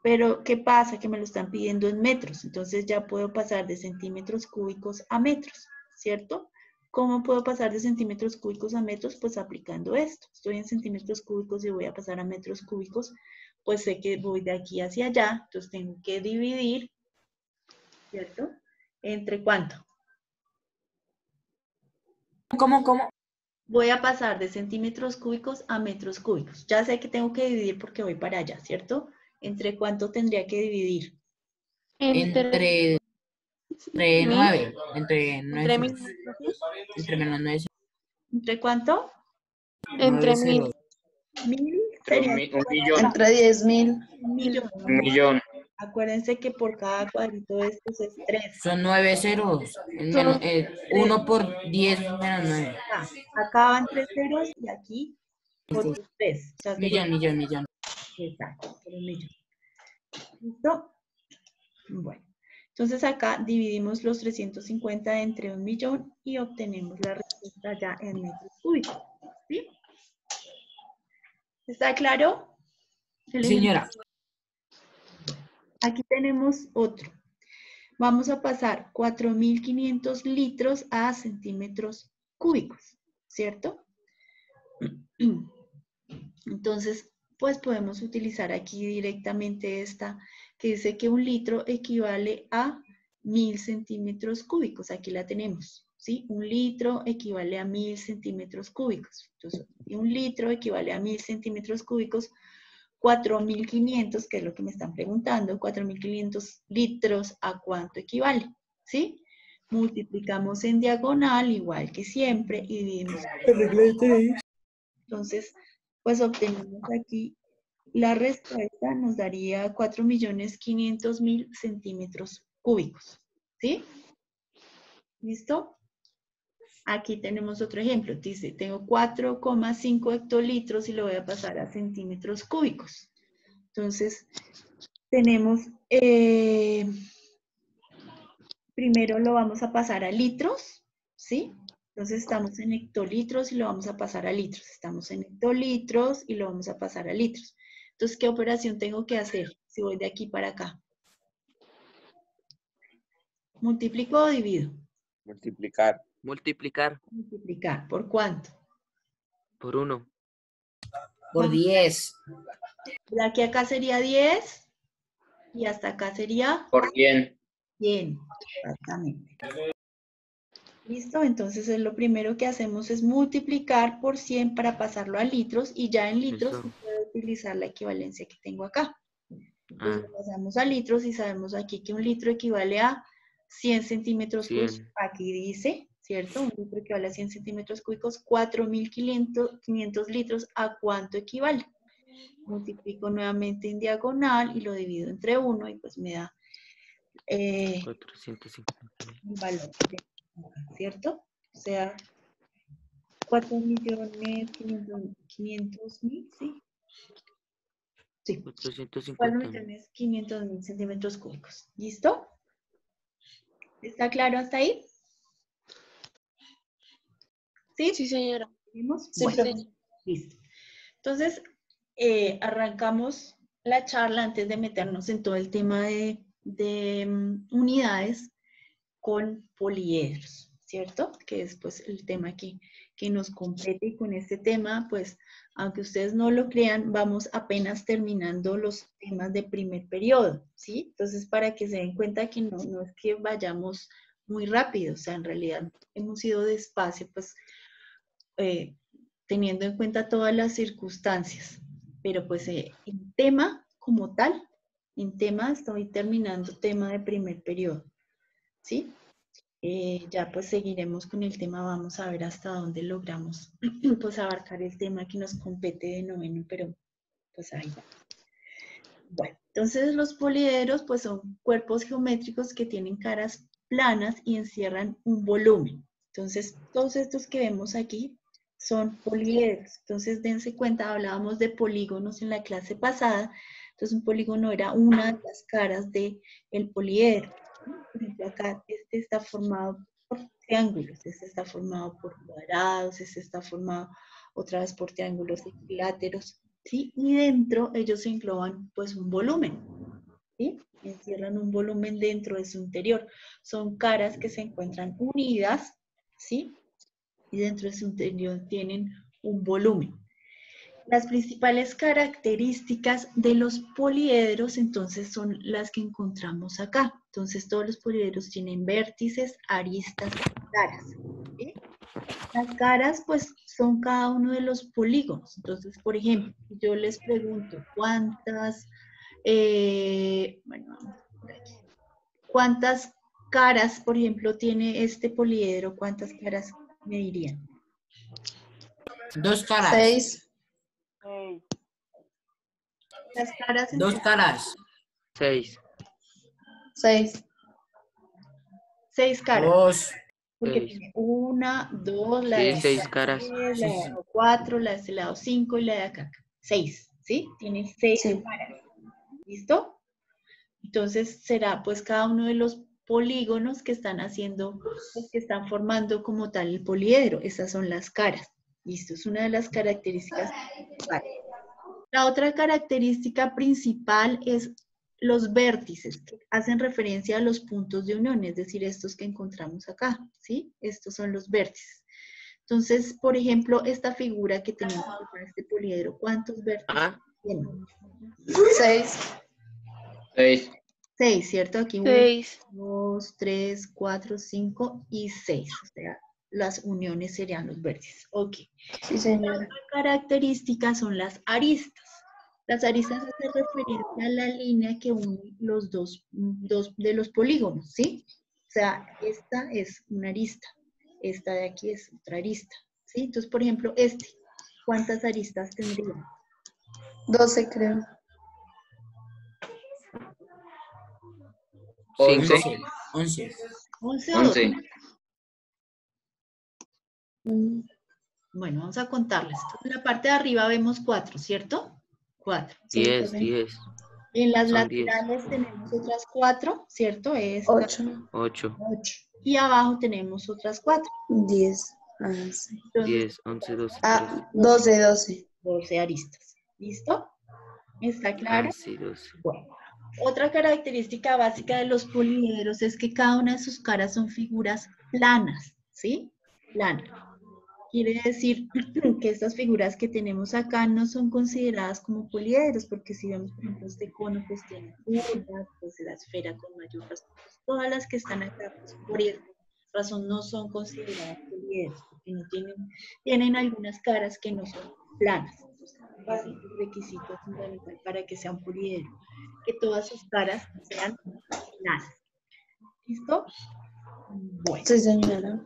[SPEAKER 1] Pero, ¿qué pasa? Que me lo están pidiendo en metros. Entonces, ya puedo pasar de centímetros cúbicos a metros, ¿cierto? ¿Cómo puedo pasar de centímetros cúbicos a metros? Pues aplicando esto. Estoy en centímetros cúbicos y voy a pasar a metros cúbicos. Pues sé que voy de aquí hacia allá. Entonces, tengo que dividir, ¿cierto? ¿Entre cuánto?
[SPEAKER 3] ¿Cómo?
[SPEAKER 1] Voy a pasar de centímetros cúbicos a metros cúbicos. Ya sé que tengo que dividir porque voy para allá, ¿cierto? ¿Entre cuánto tendría que dividir?
[SPEAKER 5] Entre
[SPEAKER 3] Entre
[SPEAKER 5] mil,
[SPEAKER 3] 9, entre 9
[SPEAKER 5] entre
[SPEAKER 3] ceros.
[SPEAKER 5] mil,
[SPEAKER 3] Entre menos 9 ceros.
[SPEAKER 1] ¿Entre cuánto?
[SPEAKER 5] entre
[SPEAKER 3] 9
[SPEAKER 5] mil.
[SPEAKER 3] ceros.
[SPEAKER 1] 1000 sería
[SPEAKER 4] Un millón.
[SPEAKER 6] Entre 10.000.
[SPEAKER 1] 1.000.000.
[SPEAKER 4] Un millón.
[SPEAKER 1] Acuérdense que por cada cuadrito de estos es 3.
[SPEAKER 3] Son 9 ceros.
[SPEAKER 5] Son
[SPEAKER 3] 1 por 10 menos 9.
[SPEAKER 1] Acá van 3 ceros y aquí otros 3. O sea, sería
[SPEAKER 3] Millón.
[SPEAKER 1] exacto, por 1.000.000. ¿Listo? Bueno. Entonces acá dividimos los 350 entre 1.000.000 y obtenemos la respuesta ya en metros cúbicos. ¿Sí? ¿Está claro?
[SPEAKER 3] Señora.
[SPEAKER 1] Aquí tenemos otro. Vamos a pasar 4.500 litros a centímetros cúbicos, ¿cierto? Entonces, pues podemos utilizar aquí directamente esta, que dice que 1 litro equivale a 1.000 centímetros cúbicos. Aquí la tenemos, ¿sí? 1 litro equivale a 1.000 centímetros cúbicos. Entonces, 1 litro equivale a 1.000 centímetros cúbicos. 4.500, que es lo que me están preguntando, 4.500 litros, ¿a cuánto equivale? ¿Sí? Multiplicamos en diagonal, igual que siempre, y dividimos. Entonces, pues obtenemos aquí La respuesta nos daría 4.500.000 centímetros cúbicos. ¿Sí? ¿Listo? Aquí tenemos otro ejemplo. Dice, tengo 4,5 hectolitros y lo voy a pasar a centímetros cúbicos. Entonces, tenemos, primero lo vamos a pasar a litros, ¿sí? Entonces estamos en hectolitros y lo vamos a pasar a litros. Estamos en hectolitros y lo vamos a pasar a litros. Entonces, ¿qué operación tengo que hacer si voy de aquí para acá? ¿Multiplico o divido?
[SPEAKER 4] Multiplicar.
[SPEAKER 2] Multiplicar
[SPEAKER 1] Multiplicar. ¿Por cuánto?
[SPEAKER 2] por 1.
[SPEAKER 3] Por 10.
[SPEAKER 1] De aquí a acá sería 10 y hasta acá sería
[SPEAKER 6] Por 100.
[SPEAKER 1] 100. Exactamente. ¿Listo? Entonces, lo primero que hacemos es multiplicar por 100 para pasarlo a litros y ya en litros
[SPEAKER 2] Eso.
[SPEAKER 1] se puede utilizar la equivalencia que tengo acá. Entonces,
[SPEAKER 2] Ah,
[SPEAKER 1] lo pasamos a litros y sabemos aquí que un litro equivale a 100 centímetros cúbicos.
[SPEAKER 2] 100.
[SPEAKER 1] Aquí dice, ¿cierto? Un litro equivale a 100 centímetros cúbicos. 4.500 litros, ¿a cuánto equivale? Multiplico nuevamente en diagonal y lo divido entre 1 y pues me da
[SPEAKER 2] 450.
[SPEAKER 1] el valor que tengo acá, ¿cierto? O sea, 4.500.000, ¿sí? Sí,
[SPEAKER 2] 450.
[SPEAKER 1] 4.500.000 centímetros cúbicos. ¿Listo? ¿Está claro hasta ahí? ¿Sí?
[SPEAKER 5] Sí, señora.
[SPEAKER 1] ¿Seguimos?
[SPEAKER 5] Sí,
[SPEAKER 1] Bueno,
[SPEAKER 5] profe.
[SPEAKER 1] listo. Entonces, arrancamos la charla antes de meternos en todo el tema de unidades con poliedros, ¿cierto? Que es pues el tema que nos compete y con este tema, pues, aunque ustedes no lo crean, vamos apenas terminando los temas de primer periodo, ¿sí? Entonces, para que se den cuenta que no es que vayamos muy rápido, o sea, en realidad hemos ido despacio, pues, teniendo en cuenta todas las circunstancias, pero pues en tema como tal, en tema estoy terminando tema de primer periodo, ¿sí? Ya pues seguiremos con el tema, vamos a ver hasta dónde logramos pues abarcar el tema que nos compete de noveno, pero pues ahí va. Bueno, entonces los poliedros pues son cuerpos geométricos que tienen caras planas y encierran un volumen. Entonces todos estos que vemos aquí son poliedros. Entonces dense cuenta, hablábamos de polígonos en la clase pasada. Entonces un polígono era una de las caras del poliedro. Por ejemplo, acá este está formado por triángulos, este está formado por cuadrados, este está formado otra vez por triángulos equiláteros, ¿sí? Y dentro ellos engloban pues un volumen, ¿sí? Encierran un volumen dentro de su interior. Son caras que se encuentran unidas, ¿sí? Y dentro de su interior tienen un volumen. Las principales características de los poliedros, entonces, son las que encontramos acá. Entonces, todos los poliedros tienen vértices, aristas y caras. ¿Sí? Las caras, pues, son cada uno de los polígonos. Entonces, por ejemplo, yo les pregunto, ¿cuántas, bueno, vamos por aquí. ¿Cuántas caras, por ejemplo, tiene este poliedro? ¿Cuántas caras me dirían?
[SPEAKER 3] 2 caras.
[SPEAKER 5] 6.
[SPEAKER 1] Las caras
[SPEAKER 3] 2 caras.
[SPEAKER 2] 6.
[SPEAKER 5] 6.
[SPEAKER 1] 6 caras.
[SPEAKER 3] 2.
[SPEAKER 1] Porque
[SPEAKER 2] 6.
[SPEAKER 1] tiene 1, 2, la de
[SPEAKER 2] Sí,
[SPEAKER 1] acá
[SPEAKER 2] 6 caras.
[SPEAKER 1] 3, la
[SPEAKER 3] Sí,
[SPEAKER 1] de
[SPEAKER 3] sí.
[SPEAKER 1] acá 4, la de este lado 5 y la de acá 6, ¿sí? Tiene 6
[SPEAKER 5] Sí.
[SPEAKER 1] caras. ¿Listo? Entonces será pues cada uno de los polígonos que están haciendo, pues, que están formando como tal el poliedro. Esas son las caras. Listo, es una de las características principales. La otra característica principal es los vértices, que hacen referencia a los puntos de unión, es decir, estos que encontramos acá, ¿sí? Estos son los vértices. Entonces, por ejemplo, esta figura que tenemos acá, este poliedro, ¿cuántos vértices tiene?
[SPEAKER 5] 6.
[SPEAKER 6] 6.
[SPEAKER 1] 6, ¿cierto? Aquí 1,
[SPEAKER 5] 6.
[SPEAKER 1] 2, 3, 4, 5 y 6. O sea, las uniones serían los vértices. Ok.
[SPEAKER 5] Sí, señora.
[SPEAKER 1] Otra característica son las aristas. Las aristas hacen referencia a la línea que une los dos de los polígonos, ¿sí? O sea, esta es una arista, esta de aquí es otra arista, ¿sí? Entonces, por ejemplo, ¿cuántas aristas tendría?
[SPEAKER 5] 12 creo.
[SPEAKER 6] 11.
[SPEAKER 3] 11.
[SPEAKER 1] 11 o 12.
[SPEAKER 6] 11.
[SPEAKER 5] Mm,
[SPEAKER 1] Bueno, vamos a contarles. En la parte de arriba vemos 4, ¿cierto? 4.
[SPEAKER 5] sí,
[SPEAKER 2] 10,
[SPEAKER 5] profe.
[SPEAKER 2] 10.
[SPEAKER 1] En las
[SPEAKER 2] Son 10.
[SPEAKER 1] laterales tenemos otras 4, ¿cierto? Esta,
[SPEAKER 5] 8,
[SPEAKER 2] 8,
[SPEAKER 1] 8. Y abajo tenemos otras 4.
[SPEAKER 5] 10. Ah, sí.
[SPEAKER 1] Entonces,
[SPEAKER 2] 10, 11, 12, 13.
[SPEAKER 5] Ah, 12, 12.
[SPEAKER 1] 12 aristas. ¿Listo? ¿Está claro?
[SPEAKER 2] Ah, sí, 12.
[SPEAKER 1] Bueno. Otra característica básica de los poliedros es que cada una de sus caras son figuras planas, ¿sí? Planas. Quiere decir que estas figuras que tenemos acá no son consideradas como poliedros, porque si vemos, por ejemplo, este cono, pues tiene curvas, pues la esfera con mayor razón. Pues, todas las que están acá, pues por esa razón no son consideradas poliedros, porque no tienen algunas caras que no son planas. Entonces, básico requisito fundamental para que sea un poliedro, que todas sus caras sean planas. ¿Listo? Bueno.
[SPEAKER 5] Sí, señora.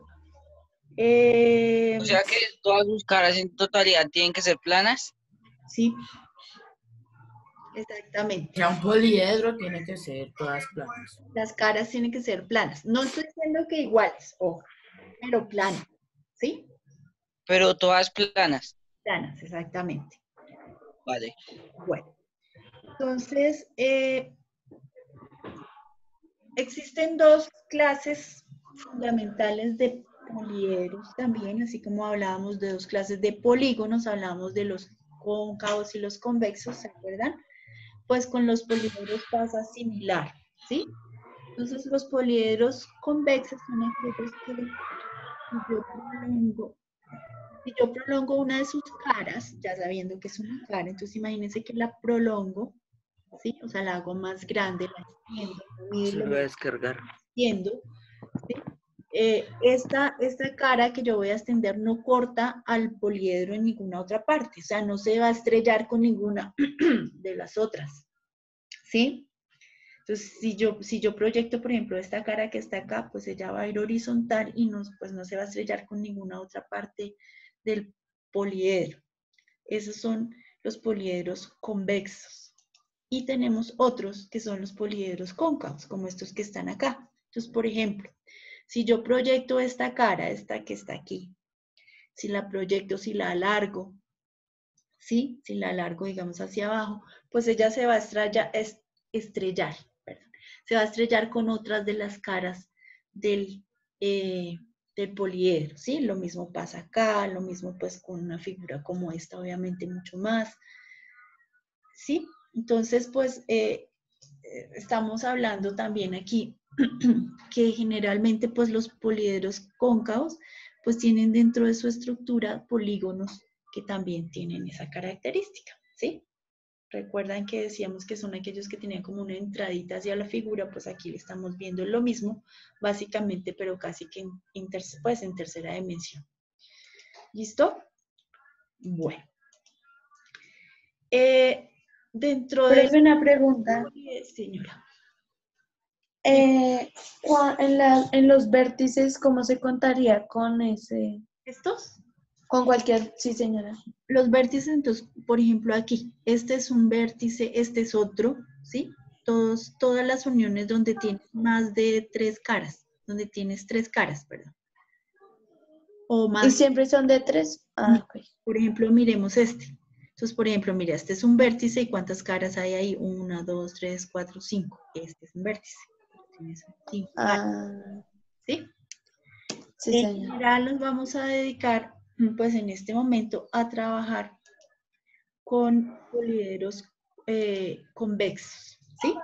[SPEAKER 4] O sea que todas sus caras en totalidad tienen que ser planas.
[SPEAKER 1] Sí,
[SPEAKER 3] O
[SPEAKER 1] exactamente.
[SPEAKER 3] sea, un poliedro tiene que ser todas planas.
[SPEAKER 1] Las caras tienen que ser planas. No estoy diciendo que iguales, ojo, pero planas. ¿Sí?
[SPEAKER 4] Pero todas planas.
[SPEAKER 1] Planas, exactamente.
[SPEAKER 4] Vale.
[SPEAKER 1] Bueno, entonces, existen dos clases fundamentales de poliedros también, así como hablábamos de dos clases de polígonos, hablamos de los cóncavos y los convexos, ¿se acuerdan? Pues con los poliedros pasa similar, ¿sí? Entonces los poliedros convexos son aquellos que si yo prolongo una de sus caras, ya sabiendo que es una cara, entonces imagínense que la prolongo, ¿sí? O sea, la hago más grande, la extiendo, la mido y
[SPEAKER 2] Se
[SPEAKER 1] lo
[SPEAKER 2] lo voy a descargar.
[SPEAKER 1] extiendo, ¿sí? Esta cara que yo voy a extender no corta al poliedro en ninguna otra parte, o sea, no se va a estrellar con ninguna de las otras, ¿sí? Entonces, si yo proyecto, por ejemplo, esta cara que está acá, pues ella va a ir horizontal y pues no se va a estrellar con ninguna otra parte del poliedro. Esos son los poliedros convexos. Y tenemos otros que son los poliedros cóncavos, como estos que están acá. Entonces, por ejemplo, si yo proyecto esta cara, esta que está aquí, si la proyecto, si la alargo, ¿sí? Si la alargo, digamos, hacia abajo, pues ella se va a estrellar, perdón, se va a estrellar con otras de las caras del, del poliedro, ¿sí? Lo mismo pasa acá, lo mismo pues con una figura como esta, obviamente mucho más, ¿sí? Entonces, pues, estamos hablando también aquí que generalmente pues los poliedros cóncavos pues tienen dentro de su estructura polígonos que también tienen esa característica, ¿sí? Recuerdan que decíamos que son aquellos que tenían como una entradita hacia la figura, pues aquí le estamos viendo lo mismo, básicamente, pero casi que pues en tercera dimensión. ¿Listo? Bueno. Dentro de...
[SPEAKER 5] Profe, una pregunta.
[SPEAKER 1] Señora.
[SPEAKER 5] En los vértices, ¿cómo se contaría con ese?
[SPEAKER 1] ¿Estos?
[SPEAKER 5] Con cualquier, sí, señora.
[SPEAKER 1] Los vértices, entonces, por ejemplo, aquí, este es un vértice, este es otro, ¿sí? Todas las uniones donde tienes más de 3 caras, donde tienes 3 caras, perdón. O más.
[SPEAKER 5] ¿Y siempre son de 3? Ah, ok.
[SPEAKER 1] Por ejemplo, miremos este. Entonces, por ejemplo, mira, este es un vértice, ¿y cuántas caras hay ahí? 1, 2, 3, 4, 5. Este es un vértice. Tienes 5 caras,
[SPEAKER 5] Ah,
[SPEAKER 1] ¿sí?
[SPEAKER 5] sí,
[SPEAKER 1] En
[SPEAKER 5] señora.
[SPEAKER 1] general nos vamos a dedicar, pues en este momento, a trabajar con poliedros convexos, ¿sí?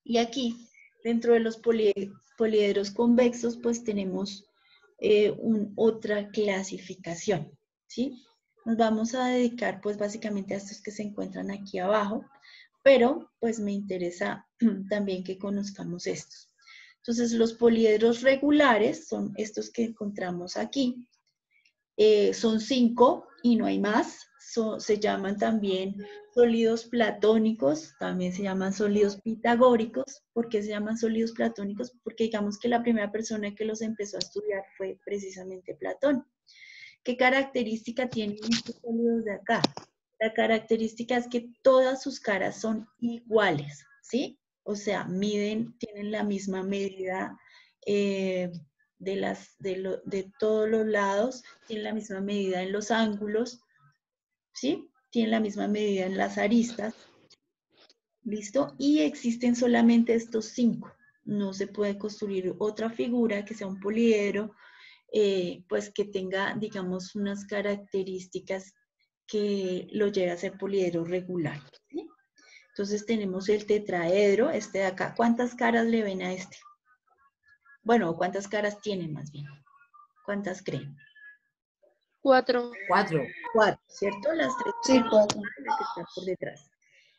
[SPEAKER 1] Y aquí, dentro de los poliedros convexos, pues tenemos otra clasificación, ¿sí? Nos vamos a dedicar, pues básicamente a estos que se encuentran aquí abajo, pero pues me interesa también que conozcamos estos. Entonces, los poliedros regulares son estos que encontramos aquí. Son 5 y no hay más. Se llaman también sólidos platónicos, también se llaman sólidos pitagóricos. ¿Por qué se llaman sólidos platónicos? Porque digamos que la primera persona que los empezó a estudiar fue precisamente Platón. ¿Qué característica tienen estos sólidos de acá? La característica es que todas sus caras son iguales, ¿sí? O sea, tienen la misma medida de todos los lados, tienen la misma medida en los ángulos, ¿sí? Tienen la misma medida en las aristas, ¿listo? Y existen solamente estos 5. No se puede construir otra figura que sea un poliedro, pues que tenga, digamos, unas características que lo lleve a ser poliedro regular, ¿sí? Entonces tenemos el tetraedro, este de acá. ¿Cuántas caras le ven a este? Bueno, ¿cuántas caras tiene más bien? ¿Cuántas creen?
[SPEAKER 5] 4.
[SPEAKER 3] 4.
[SPEAKER 1] 4, ¿cierto? Las 3
[SPEAKER 5] Sí, 4.
[SPEAKER 1] la que está por detrás.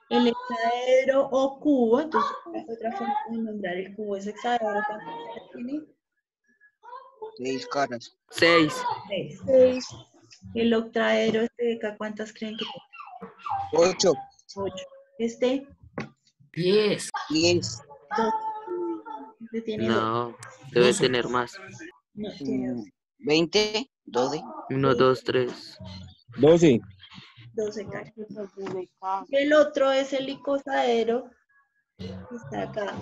[SPEAKER 1] El hexaedro o cubo, entonces otra forma de nombrar el cubo es hexaedro. ¿Cuántas caras tiene?
[SPEAKER 4] 6 caras.
[SPEAKER 2] 6.
[SPEAKER 1] 6.
[SPEAKER 5] 6.
[SPEAKER 1] El octaedro, este de acá, ¿cuántas creen que tiene?
[SPEAKER 4] 8.
[SPEAKER 1] 8. Este,
[SPEAKER 3] 10.
[SPEAKER 4] 10.
[SPEAKER 1] 2. Este tiene 2.
[SPEAKER 2] No, debe
[SPEAKER 3] 12.
[SPEAKER 2] tener más.
[SPEAKER 1] No, tiene 2.
[SPEAKER 4] 20. 12.
[SPEAKER 2] 1, 2, 3.
[SPEAKER 7] 12.
[SPEAKER 1] 12 caras. El otro es el icosaedro, que está acá,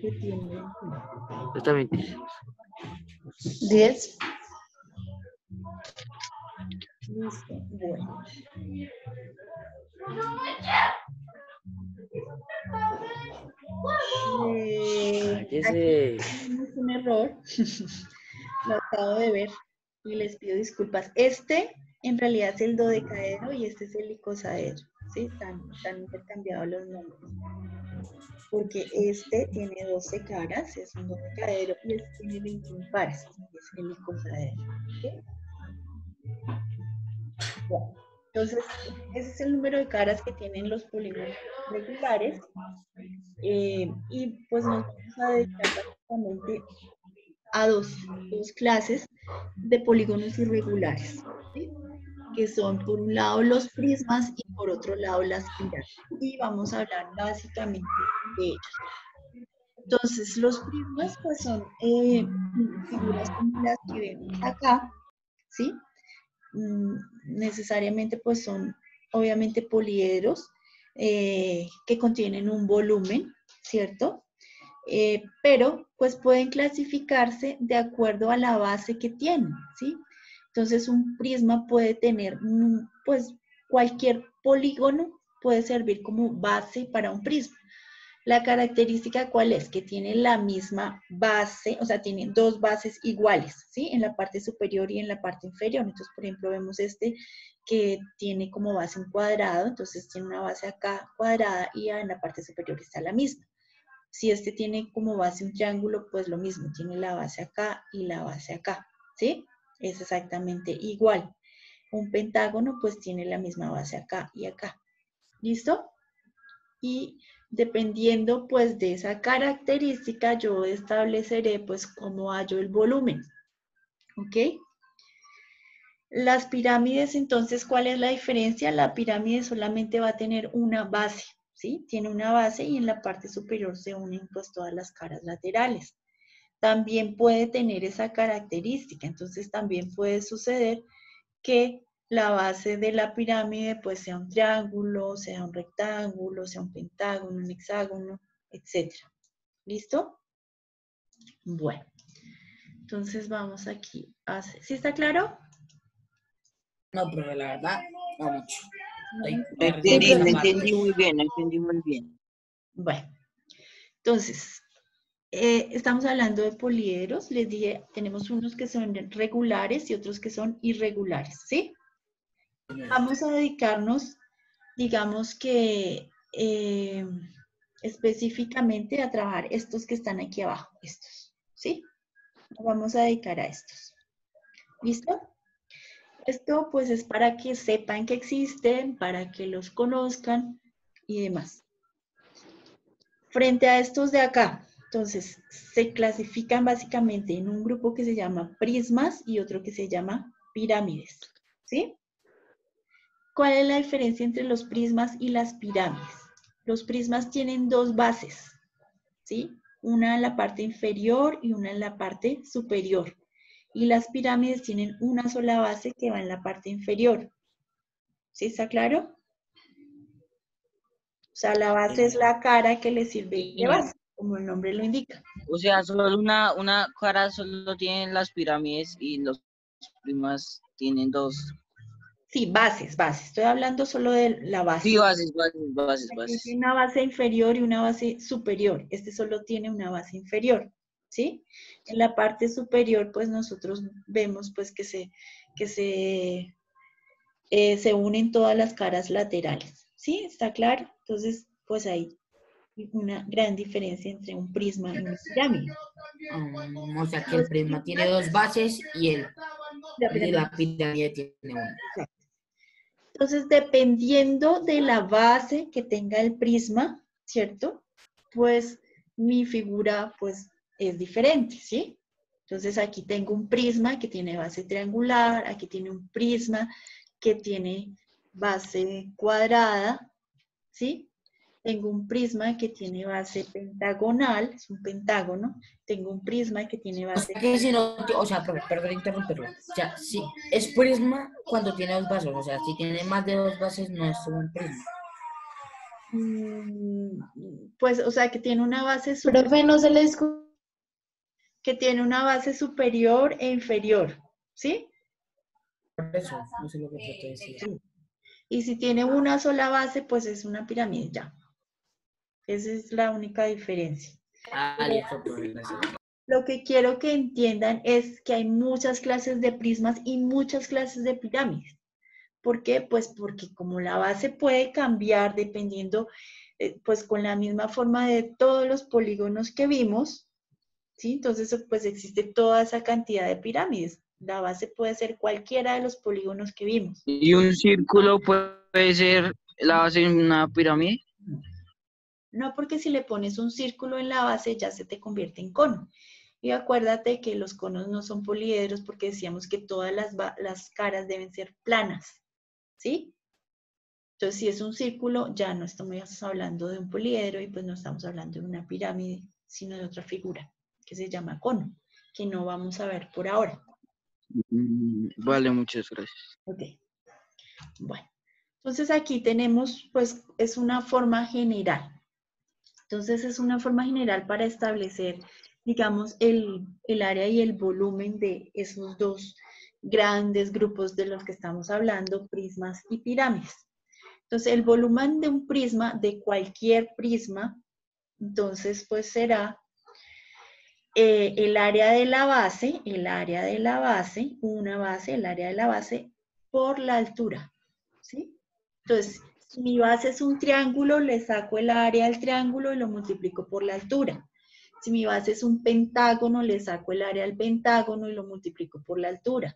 [SPEAKER 1] que tiene 21.
[SPEAKER 2] Yo también tiene.
[SPEAKER 5] 10.
[SPEAKER 1] Listo, bueno.
[SPEAKER 2] Cállese.
[SPEAKER 1] Aquí tenemos un error, lo acabo de ver y les pido disculpas. Este en realidad es el dodecaedro y este es el icosaedro, ¿sí? Están intercambiados los nombres. Porque este tiene 12 caras, es un dodecaedro, y este tiene 21 pares, y es el icosaedro. ¿Sí? Bueno, entonces, ese es el número de caras que tienen los polígonos regulares. Y pues nos vamos a dedicar básicamente a dos clases de polígonos irregulares, ¿sí? Que son por un lado los prismas y por otro lado las pirámides. Y vamos a hablar básicamente de ellos. Entonces, los prismas pues son figuras como las que vemos acá, ¿sí? Necesariamente pues son obviamente poliedros que contienen un volumen, ¿cierto? Pero pues pueden clasificarse de acuerdo a la base que tienen, ¿sí? Entonces un prisma puede tener, pues cualquier polígono puede servir como base para un prisma. La característica, ¿cuál es? Que tiene la misma base, o sea, tiene dos bases iguales, ¿sí? En la parte superior y en la parte inferior. Entonces, por ejemplo, vemos este que tiene como base un cuadrado, entonces tiene una base acá cuadrada y en la parte superior está la misma. Si este tiene como base un triángulo, pues lo mismo, tiene la base acá y la base acá, ¿sí? Es exactamente igual. Un pentágono, pues tiene la misma base acá y acá. ¿Listo? Y dependiendo pues de esa característica, yo estableceré pues cómo hallo el volumen. ¿Ok? Las pirámides, entonces, ¿cuál es la diferencia? La pirámide solamente va a tener una base, ¿sí? Tiene una base y en la parte superior se unen pues todas las caras laterales. También puede tener esa característica, entonces también puede suceder que la base de la pirámide pues sea un triángulo, sea un rectángulo, sea un pentágono, un hexágono, etc. ¿Listo? Bueno, entonces vamos aquí a hacer. ¿Sí está claro?
[SPEAKER 3] No, pero la verdad, no mucho. Estoy
[SPEAKER 4] No entendí,
[SPEAKER 3] perdiendo
[SPEAKER 4] no
[SPEAKER 3] esa parte.
[SPEAKER 4] entendí muy bien, no entendí muy bien.
[SPEAKER 1] Bueno, entonces, estamos hablando de poliedros. Les dije, tenemos unos que son regulares y otros que son irregulares, ¿sí? Vamos a dedicarnos, digamos que específicamente a trabajar estos que están aquí abajo, estos, ¿sí? Nos vamos a dedicar a estos. ¿Listo? Esto pues es para que sepan que existen, para que los conozcan y demás. Frente a estos de acá, entonces se clasifican básicamente en un grupo que se llama prismas y otro que se llama pirámides, ¿sí? ¿Cuál es la diferencia entre los prismas y las pirámides? Los prismas tienen dos bases, ¿sí? Una en la parte inferior y una en la parte superior. Y las pirámides tienen una sola base que va en la parte inferior. ¿Sí está claro? sea, la base es la cara que le sirve de base, como el nombre lo indica.
[SPEAKER 4] O sea, solo una cara solo tienen las pirámides y los primas tienen dos.
[SPEAKER 1] Sí, bases. Estoy hablando solo de la base.
[SPEAKER 4] Sí, bases.
[SPEAKER 1] Aquí tiene una base inferior y una base superior. Este solo tiene una base inferior, ¿sí? En la parte superior, pues nosotros vemos pues que se unen todas las caras laterales, ¿sí? ¿Está claro? Entonces, pues hay una gran diferencia entre un prisma y una pirámide.
[SPEAKER 3] O sea que el prisma tiene dos bases y
[SPEAKER 1] La
[SPEAKER 3] la
[SPEAKER 1] pirámide.
[SPEAKER 3] pirámide tiene una.
[SPEAKER 1] Exacto. Entonces, dependiendo de la base que tenga el prisma, ¿cierto? Pues mi figura, pues, es diferente, ¿sí? Entonces, aquí tengo un prisma que tiene base triangular, aquí tiene un prisma que tiene base cuadrada, ¿sí? Tengo un prisma que tiene base pentagonal, es un pentágono. Tengo un prisma que tiene
[SPEAKER 3] O
[SPEAKER 1] base...
[SPEAKER 3] sea que si no, o sea, perdón interrumpirlo. O sea, sí, es prisma cuando tiene dos bases. O sea, si tiene más de dos bases, no es un prisma.
[SPEAKER 1] Pues, o sea, que tiene una base
[SPEAKER 5] Profe, no se le escucha.
[SPEAKER 1] que tiene una base superior e inferior, ¿sí?
[SPEAKER 3] Por eso, no sé lo que trato de decir.
[SPEAKER 1] Sí. Y si tiene una sola base, pues es una pirámide ya. Esa es la única diferencia.
[SPEAKER 3] Listo, profe, gracias.
[SPEAKER 1] Lo que quiero que entiendan es que hay muchas clases de prismas y muchas clases de pirámides. ¿Por qué? Pues porque como la base puede cambiar dependiendo, pues con la misma forma de todos los polígonos que vimos, ¿sí? Entonces, pues existe toda esa cantidad de pirámides. La base puede ser cualquiera de los polígonos que vimos.
[SPEAKER 4] ¿Y un círculo puede ser la base de una pirámide?
[SPEAKER 1] No, porque si le pones un círculo en la base ya se te convierte en cono. Y acuérdate que los conos no son poliedros porque decíamos que todas las caras deben ser planas, ¿sí? Entonces, si es un círculo, ya no estamos hablando de un poliedro y pues no estamos hablando de una pirámide, sino de otra figura que se llama cono, que no vamos a ver por ahora.
[SPEAKER 4] Vale, muchas gracias.
[SPEAKER 1] Ok. Bueno, entonces aquí tenemos, pues, es una forma general. Entonces, es una forma general para establecer, digamos, el área y el volumen de esos dos grandes grupos de los que estamos hablando, prismas y pirámides. Entonces, el volumen de un prisma, de cualquier prisma, entonces, pues será el área de la base, el área de la base, una base, el área de la base, por la altura, ¿sí? Entonces, si mi base es un triángulo, le saco el área del triángulo y lo multiplico por la altura. Si mi base es un pentágono, le saco el área del pentágono y lo multiplico por la altura.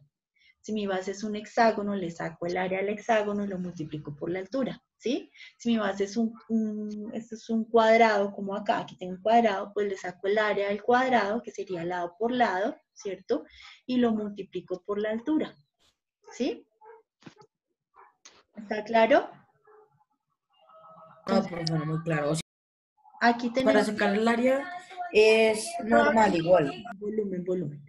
[SPEAKER 1] Si mi base es un hexágono, le saco el área del hexágono y lo multiplico por la altura, ¿sí? Si mi base es esto es un cuadrado, como acá, aquí tengo un cuadrado, pues le saco el área del cuadrado, que sería lado por lado, ¿cierto? Y lo multiplico por la altura, ¿sí? ¿Está claro?
[SPEAKER 3] No, profe, no muy claro. O sea,
[SPEAKER 1] Aquí
[SPEAKER 3] para
[SPEAKER 1] tenemos
[SPEAKER 3] sacar el área es normal, igual.
[SPEAKER 1] volumen.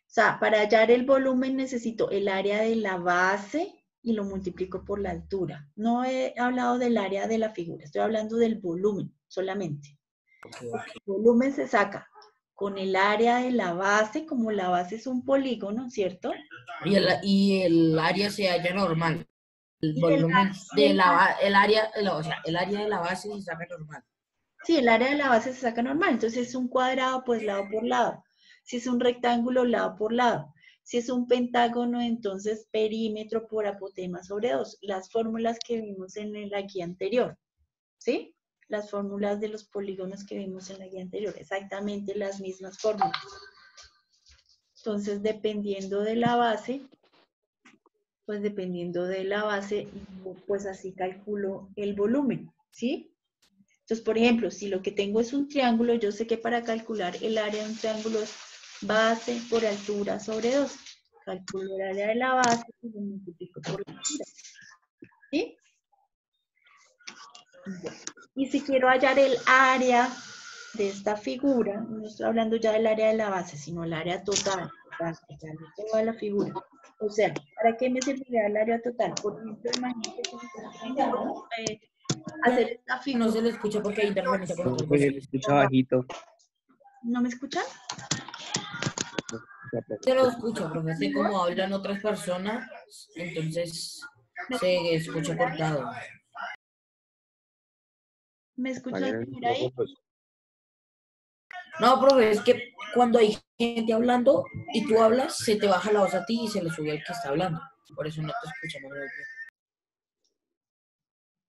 [SPEAKER 1] O sea, para hallar el volumen necesito el área de la base y lo multiplico por la altura. No he hablado del área de la figura, estoy hablando del volumen solamente.
[SPEAKER 3] Okay.
[SPEAKER 1] El volumen se saca con el área de la base, como la base es un polígono, ¿cierto?
[SPEAKER 3] Y el área se halla normal. El
[SPEAKER 1] Y
[SPEAKER 3] volumen o sea, el área de la base se saca normal.
[SPEAKER 1] sí, el área de la base se saca normal. Entonces, es un cuadrado, pues lado por lado. Si es un rectángulo, lado por lado. Si es un pentágono, entonces perímetro por apotema sobre 2. Las fórmulas que vimos en la guía anterior, ¿sí? Las fórmulas de los polígonos que vimos en la guía anterior. Exactamente las mismas fórmulas. Entonces, dependiendo de la base, pues así calculo el volumen, ¿sí? Entonces, por ejemplo, si lo que tengo es un triángulo, yo sé que para calcular el área de un triángulo es base por altura sobre 2. Calculo el área de la base y lo multiplico por la altura. ¿Sí? Bueno. Y si quiero hallar el área de esta figura, no estoy hablando ya del área de la base, sino el área total de toda la figura. O sea, ¿para qué me serviría el área total? Por ejemplo, imagínate que nosotros tenemos hacer esta
[SPEAKER 3] No
[SPEAKER 1] figura.
[SPEAKER 3] se le escucha porque hay interferencia con otros
[SPEAKER 2] Pues yo le
[SPEAKER 3] voces.
[SPEAKER 2] escucho bajito.
[SPEAKER 1] ¿No me escuchan?
[SPEAKER 3] Se lo escucha, profe. Así como hablan otras personas, entonces se escucha cortado.
[SPEAKER 1] ¿Me escuchan mejor ahí?
[SPEAKER 3] No, profe, es que cuando hay gente hablando y tú hablas, se te baja la voz a ti y se le sube al que está hablando. Por eso no te escuchamos muy bien.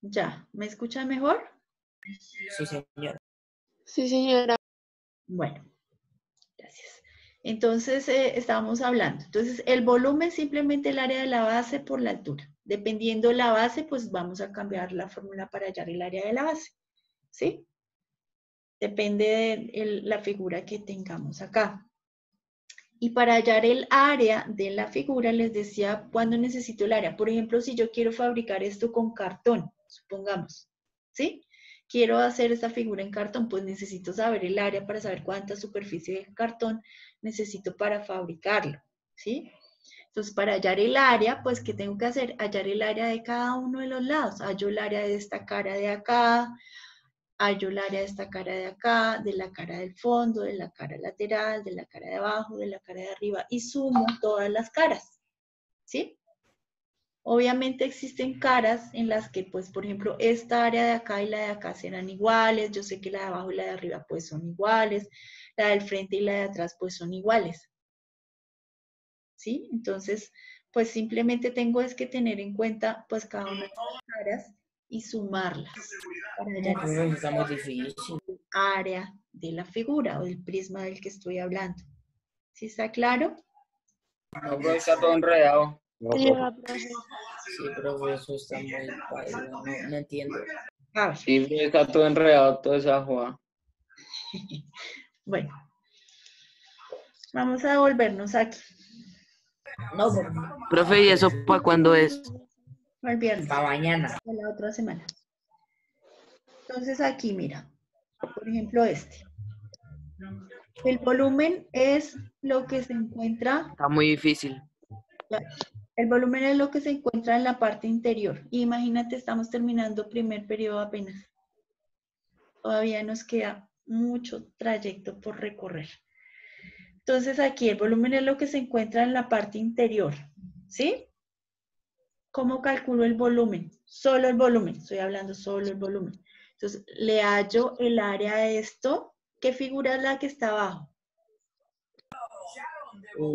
[SPEAKER 1] Ya, ¿me escuchan mejor?
[SPEAKER 3] Sí, señora.
[SPEAKER 5] Sí, señora.
[SPEAKER 1] Bueno, gracias. Entonces, estábamos hablando. Entonces, el volumen es simplemente el área de la base por la altura. Dependiendo la base, pues vamos a cambiar la fórmula para hallar el área de la base. ¿Sí? Depende de la figura que tengamos acá. Y para hallar el área de la figura, les decía cuándo necesito el área. Por ejemplo, si yo quiero fabricar esto con cartón, supongamos, ¿sí? Quiero hacer esta figura en cartón, pues necesito saber el área para saber cuánta superficie de cartón necesito para fabricarlo, ¿sí? Entonces, para hallar el área, pues, ¿qué tengo que hacer? Hallar el área de cada uno de los lados. Hallo el área de esta cara de acá, hallo el área de esta cara de acá, de la cara del fondo, de la cara lateral, de la cara de abajo, de la cara de arriba y sumo todas las caras, ¿sí? Obviamente existen caras en las que, pues, por ejemplo, esta área de acá y la de acá serán iguales. Yo sé que la de abajo y la de arriba, pues, son iguales. La del frente y la de atrás, pues, son iguales. ¿Sí? Entonces, pues, simplemente tengo es que tener en cuenta, pues, cada una de las caras y sumarlas para
[SPEAKER 3] No,
[SPEAKER 1] hallar
[SPEAKER 3] profe, está muy difícil.
[SPEAKER 1] el área de la figura o del prisma del que estoy hablando. ¿Sí está claro?
[SPEAKER 6] No, pero está todo enredado.
[SPEAKER 5] Señora, profe.
[SPEAKER 3] Sí, profe, eso está muy paila, no entiendo.
[SPEAKER 1] A ver,
[SPEAKER 6] Sí, pero está todo enredado, toda esa jugada.
[SPEAKER 1] bueno. Vamos a volvernos aquí,
[SPEAKER 3] No, profe,
[SPEAKER 2] Profe, ¿y eso para cuándo es?
[SPEAKER 1] al viernes,
[SPEAKER 3] para mañana.
[SPEAKER 1] de la otra semana. Entonces aquí, mira, por ejemplo este. El volumen es lo que se encuentra,
[SPEAKER 2] Está muy difícil.
[SPEAKER 1] el volumen es lo que se encuentra en la parte interior. Imagínate, estamos terminando primer periodo apenas. Todavía nos queda mucho trayecto por recorrer. Entonces aquí el volumen es lo que se encuentra en la parte interior, ¿sí? ¿Cómo calculo el volumen? Solo el volumen, estoy hablando solo el volumen. Entonces, le hallo el área a esto. ¿Qué figura es la que está abajo?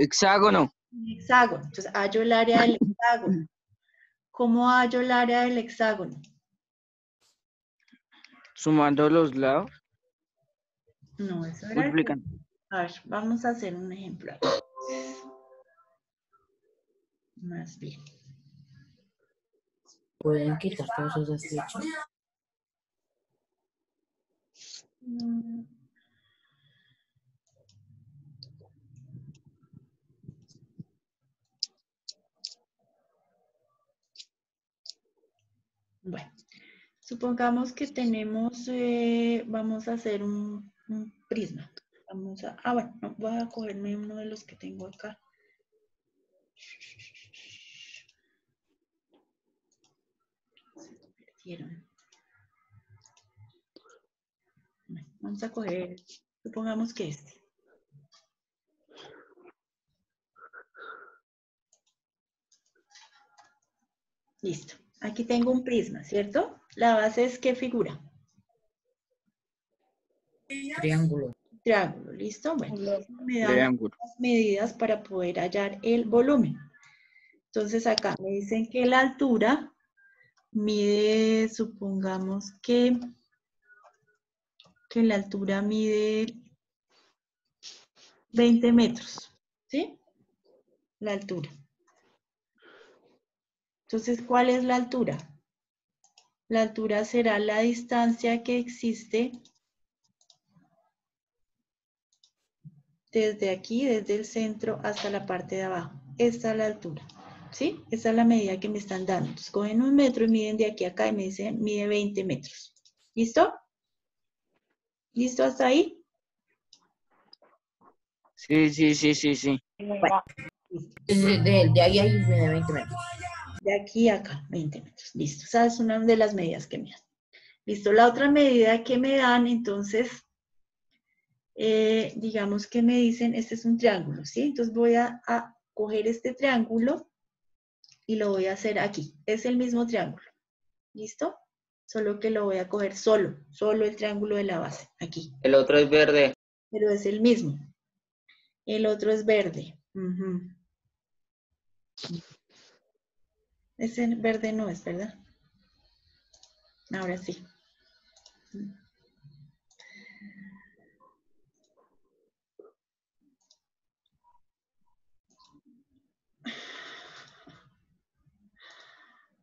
[SPEAKER 4] Hexágono.
[SPEAKER 1] Un hexágono. Entonces, hallo el área del hexágono. ¿Cómo hallo el área del hexágono?
[SPEAKER 4] Sumando los lados.
[SPEAKER 1] No, eso era el...
[SPEAKER 4] Multiplicando.
[SPEAKER 1] A ver, vamos a hacer un ejemplo aquí. Más bien.
[SPEAKER 3] ¿Pueden quitar todas esas flechas?
[SPEAKER 1] Mm. Bueno, supongamos que tenemos, vamos a hacer un prisma. Vamos a, bueno, no, voy a cogerme uno de los que tengo acá. Se perdieron. Bueno, vamos a coger, supongamos que este. Listo. Aquí tengo un prisma, ¿cierto? La base es ¿qué figura?
[SPEAKER 3] Triángulo.
[SPEAKER 1] Triángulo, ¿listo? Bueno, me dan
[SPEAKER 4] Triángulo.
[SPEAKER 1] las medidas para poder hallar el volumen. Entonces acá me dicen que la altura mide, supongamos que la altura mide 20 metros, ¿sí? La altura. Entonces, ¿cuál es la altura? La altura será la distancia que existe desde aquí, desde el centro hasta la parte de abajo. Esta es la altura, ¿sí? Esta es la medida que me están dando. Entonces, cogen un metro y miden de aquí a acá y me dicen, mide 20 metros. ¿Listo? ¿Listo hasta ahí?
[SPEAKER 4] Sí, sí, sí, sí, sí.
[SPEAKER 1] Bueno,
[SPEAKER 3] De ahí hay de 20 metros.
[SPEAKER 1] de aquí a acá, 20 metros. Listo. Esa es una de las medidas que me dan. Listo, la otra medida que me dan, entonces, digamos que me dicen, este es un triángulo, ¿sí? Entonces voy a coger este triángulo y lo voy a hacer aquí. Es el mismo triángulo, ¿listo? Solo que lo voy a coger solo el triángulo de la base, aquí.
[SPEAKER 6] El otro es verde.
[SPEAKER 1] Pero es el mismo. El otro es verde. Ujú. Ese verde no es, ¿verdad? Ahora sí.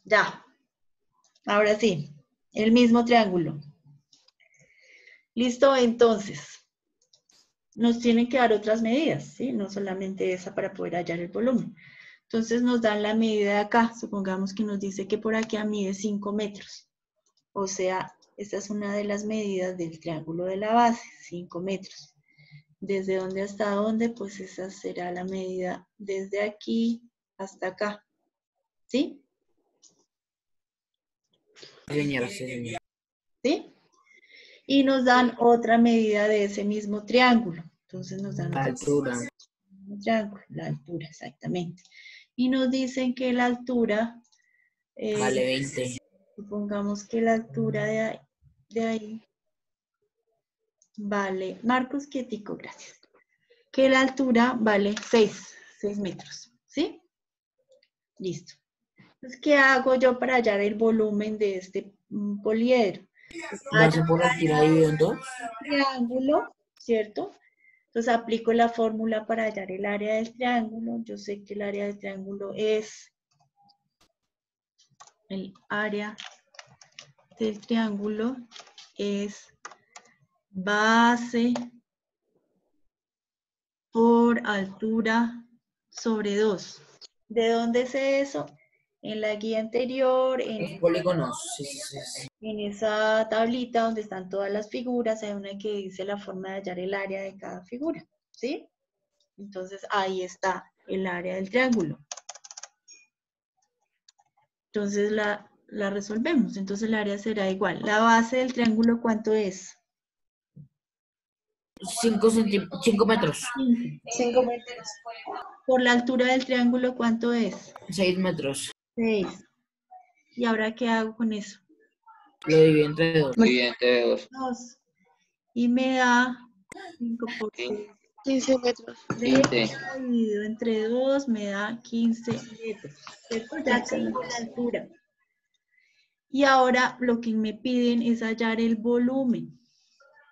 [SPEAKER 1] Ya. Ahora sí. El mismo triángulo. Listo, entonces. Nos tienen que dar otras medidas, ¿sí? No solamente esa para poder hallar el volumen. Entonces nos dan la medida de acá. Supongamos que nos dice que por aquí mide 5 metros. O sea, esta es una de las medidas del triángulo de la base, 5 metros. ¿Desde dónde hasta dónde? Pues esa será la medida desde aquí hasta acá. ¿Sí?
[SPEAKER 3] Señora, sí, señora.
[SPEAKER 1] ¿Sí? Y nos dan otra medida de ese mismo triángulo. Entonces nos dan
[SPEAKER 3] La
[SPEAKER 1] otra
[SPEAKER 3] altura.
[SPEAKER 1] triángulo, la altura, exactamente. Y nos dicen que la altura,
[SPEAKER 3] Vale 20.
[SPEAKER 1] supongamos que la altura de ahí vale, Marcos, quietico, gracias. Que la altura vale 6 metros, ¿sí? Listo. Entonces, ¿qué hago yo para hallar el volumen de este poliedro?
[SPEAKER 3] Base por altura dividido en 2.
[SPEAKER 1] Triángulo, ¿cierto? Entonces aplico la fórmula para hallar el área del triángulo. Yo sé que el área del triángulo es el área del triángulo es base por altura sobre 2. ¿De dónde sé eso? En la guía anterior,
[SPEAKER 3] Los polígonos. Sí, sí, sí, sí.
[SPEAKER 1] en esa tablita donde están todas las figuras, hay una que dice la forma de hallar el área de cada figura, ¿sí? Entonces ahí está el área del triángulo. Entonces la resolvemos. Entonces el área será igual. La base del triángulo, ¿cuánto es?
[SPEAKER 3] 5 metros.
[SPEAKER 5] 5 metros.
[SPEAKER 1] Por la altura del triángulo, ¿cuánto es?
[SPEAKER 3] 6 metros.
[SPEAKER 1] 6. ¿Y ahora qué hago con eso?
[SPEAKER 3] Lo divido entre 2.
[SPEAKER 6] Dividente de 2.
[SPEAKER 1] 2. Y me da 5 por 6.
[SPEAKER 5] 15 metros.
[SPEAKER 6] 15.
[SPEAKER 1] Dividido entre 2 me da 15 metros. ¿Cierto? Ya
[SPEAKER 5] 15
[SPEAKER 1] tengo la
[SPEAKER 5] metros.
[SPEAKER 1] altura. Y ahora lo que me piden es hallar el volumen.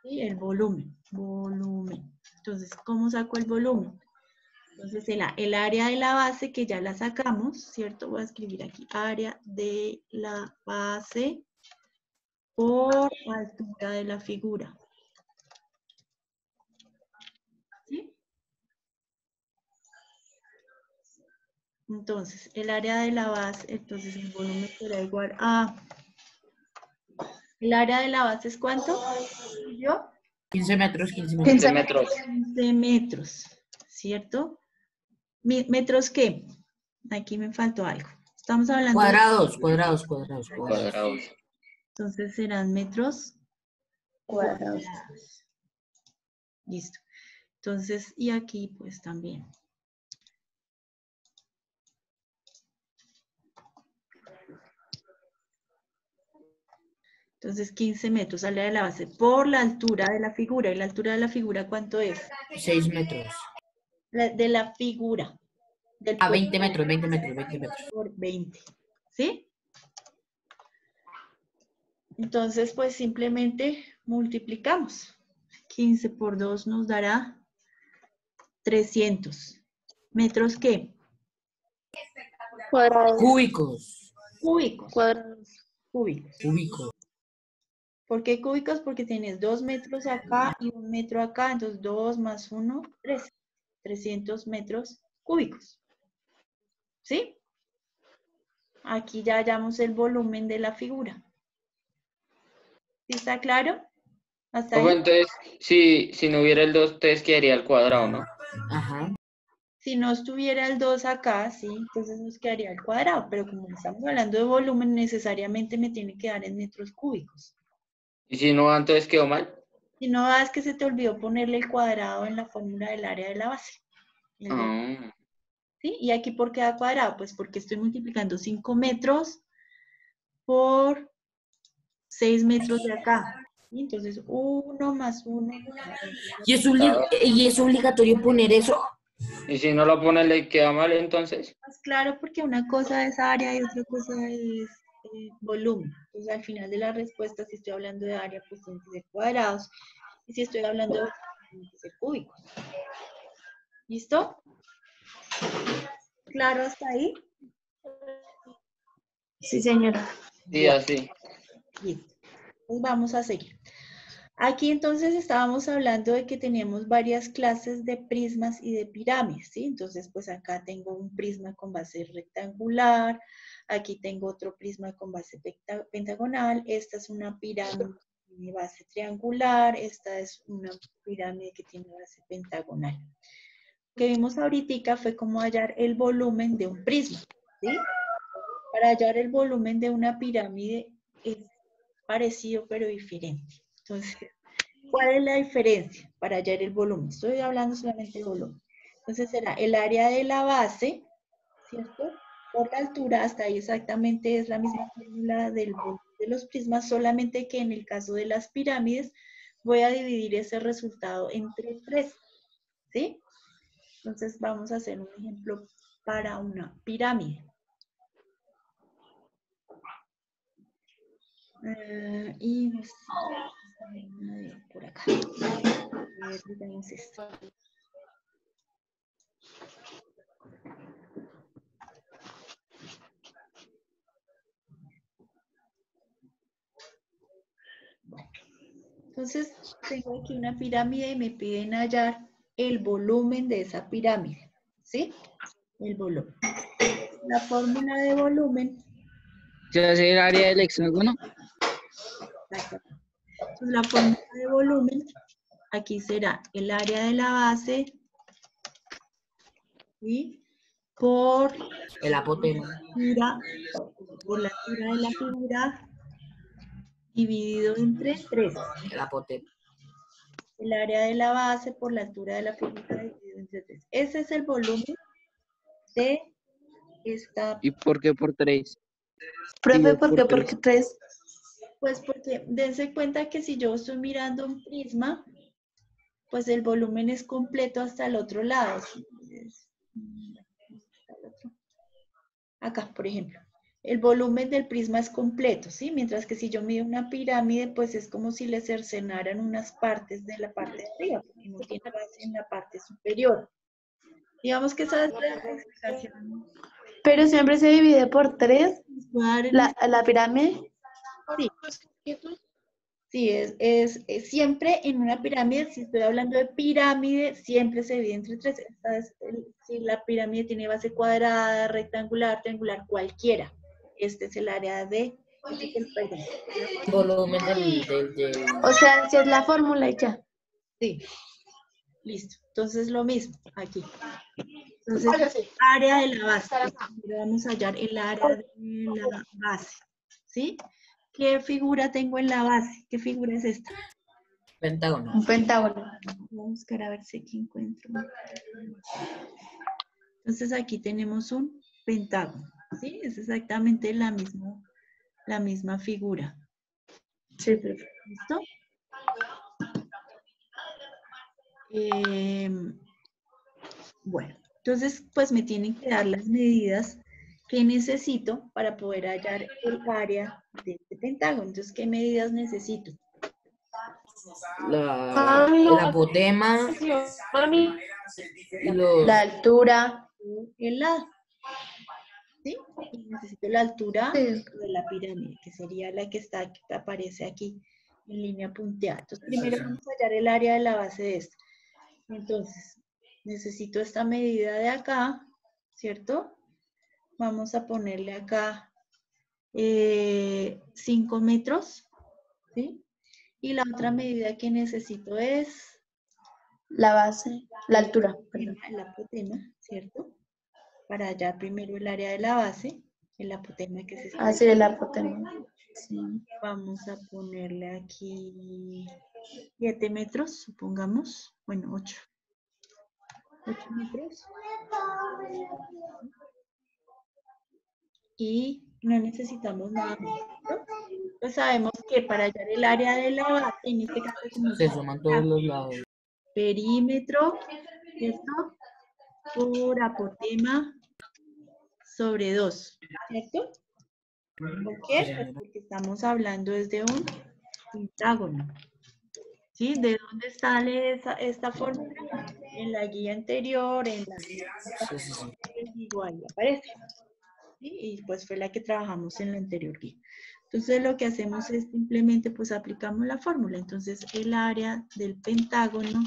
[SPEAKER 1] ¿Sí? El volumen. Volumen. Entonces, ¿cómo saco el volumen? Entonces, el área de la base que ya la sacamos, ¿cierto? Voy a escribir aquí, área de la base por altura de la figura. ¿Sí? Entonces, el área de la base, entonces el volumen será igual a... ¿El área de la base es cuánto? ¿Yo?
[SPEAKER 3] 15 metros, 15 metros.
[SPEAKER 6] 15 metros.
[SPEAKER 1] 15 metros, ¿cierto? ¿Metros qué? Aquí me faltó algo. Estamos hablando de...
[SPEAKER 3] Cuadrados.
[SPEAKER 6] Cuadrados.
[SPEAKER 1] Entonces serán metros
[SPEAKER 5] Cuadrados.
[SPEAKER 1] cuadrados. Listo. Entonces, y aquí pues también. Entonces, 15 metros sale de la base por la altura de la figura. ¿Y la altura de la figura cuánto es?
[SPEAKER 3] 6 metros.
[SPEAKER 1] De la figura. Del
[SPEAKER 3] A 20 metros, 20 metros, 20 metros.
[SPEAKER 1] por 20. ¿Sí? Entonces, pues simplemente multiplicamos. 15 por 2 nos dará 300. ¿Metros qué?
[SPEAKER 5] Cuadrados.
[SPEAKER 3] Cúbicos.
[SPEAKER 1] Cúbicos.
[SPEAKER 5] Cuadrados.
[SPEAKER 1] Cúbicos.
[SPEAKER 3] Cúbicos.
[SPEAKER 1] ¿Por qué cúbicos? Porque tienes 2 metros acá y 1 metro acá. Entonces, 2 más 1, 3. 300 metros cúbicos. ¿Sí? Aquí ya hallamos el volumen de la figura. ¿Sí está claro? ¿Hasta
[SPEAKER 6] Profe,
[SPEAKER 1] ahí?
[SPEAKER 6] entonces, si no hubiera el 2, entonces quedaría el cuadrado, ¿no?
[SPEAKER 3] Ajá.
[SPEAKER 1] Si no estuviera el 2 acá, sí, entonces nos quedaría el cuadrado. Pero como estamos hablando de volumen, necesariamente me tiene que dar en metros cúbicos.
[SPEAKER 6] Y si no, entonces quedó mal.
[SPEAKER 1] Si no, es que se te olvidó ponerle el cuadrado en la fórmula del área de la base.
[SPEAKER 6] Ah,
[SPEAKER 1] ¿Sí? ¿Y aquí por qué da cuadrado? Pues porque estoy multiplicando 5 metros por 6 metros de acá. ¿Sí? Entonces, 1 más 1.
[SPEAKER 3] ¿Y es obligatorio poner eso?
[SPEAKER 6] y si no lo pone, le queda mal, entonces.
[SPEAKER 1] Más claro, porque una cosa es área y otra cosa es volumen. Entonces, al final de la respuesta, si estoy hablando de área, pues tienen que ser cuadrados. Y si estoy hablando de volumen, tienen que ser cúbicos. ¿Listo? ¿Claro hasta ahí?
[SPEAKER 5] Sí, señora.
[SPEAKER 6] Sí, así.
[SPEAKER 1] Listo. Pues vamos a seguir. Aquí entonces estábamos hablando de que teníamos varias clases de prismas y de pirámides, ¿sí? Entonces, pues acá tengo un prisma con base rectangular, aquí tengo otro prisma con base pentagonal, esta es una pirámide que tiene base triangular, esta es una pirámide que tiene base pentagonal. Lo que vimos ahorita fue cómo hallar el volumen de un prisma, ¿sí? Para hallar el volumen de una pirámide es parecido pero diferente. Entonces, ¿cuál es la diferencia para hallar el volumen? Estoy hablando solamente de volumen. Entonces será el área de la base, ¿cierto? Por la altura, hasta ahí exactamente es la misma fórmula del volumen de los prismas, solamente que en el caso de las pirámides voy a dividir ese resultado entre 3, ¿sí? Entonces vamos a hacer un ejemplo para una pirámide. Y no sé, por acá. Digamos esto. Entonces, tengo aquí una pirámide y me piden hallar el volumen de esa pirámide, ¿sí? El volumen. La fórmula de volumen,
[SPEAKER 4] ¿Se hace el área del hexágono?
[SPEAKER 1] entonces la fórmula de volumen, aquí será el área de la base, ¿sí? Por
[SPEAKER 3] El apotema.
[SPEAKER 1] por la altura de la figura dividido entre 3.
[SPEAKER 3] El apotema.
[SPEAKER 1] El área de la base por la altura de la figura dividido entre 3. Ese es el volumen de esta.
[SPEAKER 4] ¿Y por qué por 3?
[SPEAKER 5] Profe, ¿por qué? Porque 3.
[SPEAKER 1] Pues porque dense cuenta que si yo estoy mirando un prisma, pues el volumen es completo hasta el otro lado. Acá, por ejemplo. El volumen del prisma es completo, ¿sí? Mientras que si yo mido una pirámide, pues es como si le cercenaran unas partes de la parte de arriba, porque no tiene base en la parte superior. Digamos que esa es la explicación.
[SPEAKER 5] Pero siempre se divide por 3
[SPEAKER 1] Voy a dar
[SPEAKER 5] la pirámide.
[SPEAKER 1] Sí. Sí, es siempre en una pirámide, si estoy hablando de pirámide, siempre se divide entre 3. Si la pirámide tiene base cuadrada, rectangular, triangular, cualquiera. Este es el área de, perdón,
[SPEAKER 3] Volumen
[SPEAKER 5] O sea, si es la fórmula y ya.
[SPEAKER 1] sí, listo. Entonces lo mismo aquí. Entonces, área de la base. Primero vamos a hallar el área de la base, ¿sí? ¿Qué figura tengo en la base? ¿Qué figura es esta?
[SPEAKER 3] pentágono.
[SPEAKER 5] Un pentágono.
[SPEAKER 1] Voy a buscar a ver si aquí encuentro. Entonces aquí tenemos un pentágono, ¿sí? Es exactamente la misma figura.
[SPEAKER 5] Sí, profe.
[SPEAKER 1] ¿Listo? Bueno, entonces pues me tienen que dar las medidas que necesito para poder hallar el área de este pentágono. Entonces, ¿qué medidas necesito?
[SPEAKER 3] El apotema y los...
[SPEAKER 5] La altura.
[SPEAKER 1] El lado, ¿sí? Y necesito la altura
[SPEAKER 5] Sí.
[SPEAKER 1] de la pirámide, que sería la que aparece aquí en línea punteada. Entonces, primero vamos a hallar el área de la base de esta. Entonces, necesito esta medida de acá, ¿cierto? Vamos a ponerle acá 5 metros, ¿sí? Y la otra medida que necesito es
[SPEAKER 5] La base. La altura. Perdón.
[SPEAKER 1] el apotema, ¿cierto? Para hallar primero el área de la base, el apotema que se está.
[SPEAKER 5] Así el apotema. Sí.
[SPEAKER 1] Vamos a ponerle aquí 7 metros, supongamos. Bueno, 8. 8 metros. Y no necesitamos nada más, ¿no? Pues sabemos que para hallar el área de la base, en este caso como
[SPEAKER 3] Se suman todos los lados.
[SPEAKER 1] perímetro, ¿cierto? Por apotema sobre 2, ¿cierto? ¿Por qué? Pues porque estamos hablando desde un pentágono. ¿Sí? ¿De dónde sale esta fórmula? En la guía anterior, en la guía igual aparece. ¿Sí? Y pues fue la que trabajamos en la anterior guía. Entonces lo que hacemos es simplemente pues aplicamos la fórmula. Entonces el área del pentágono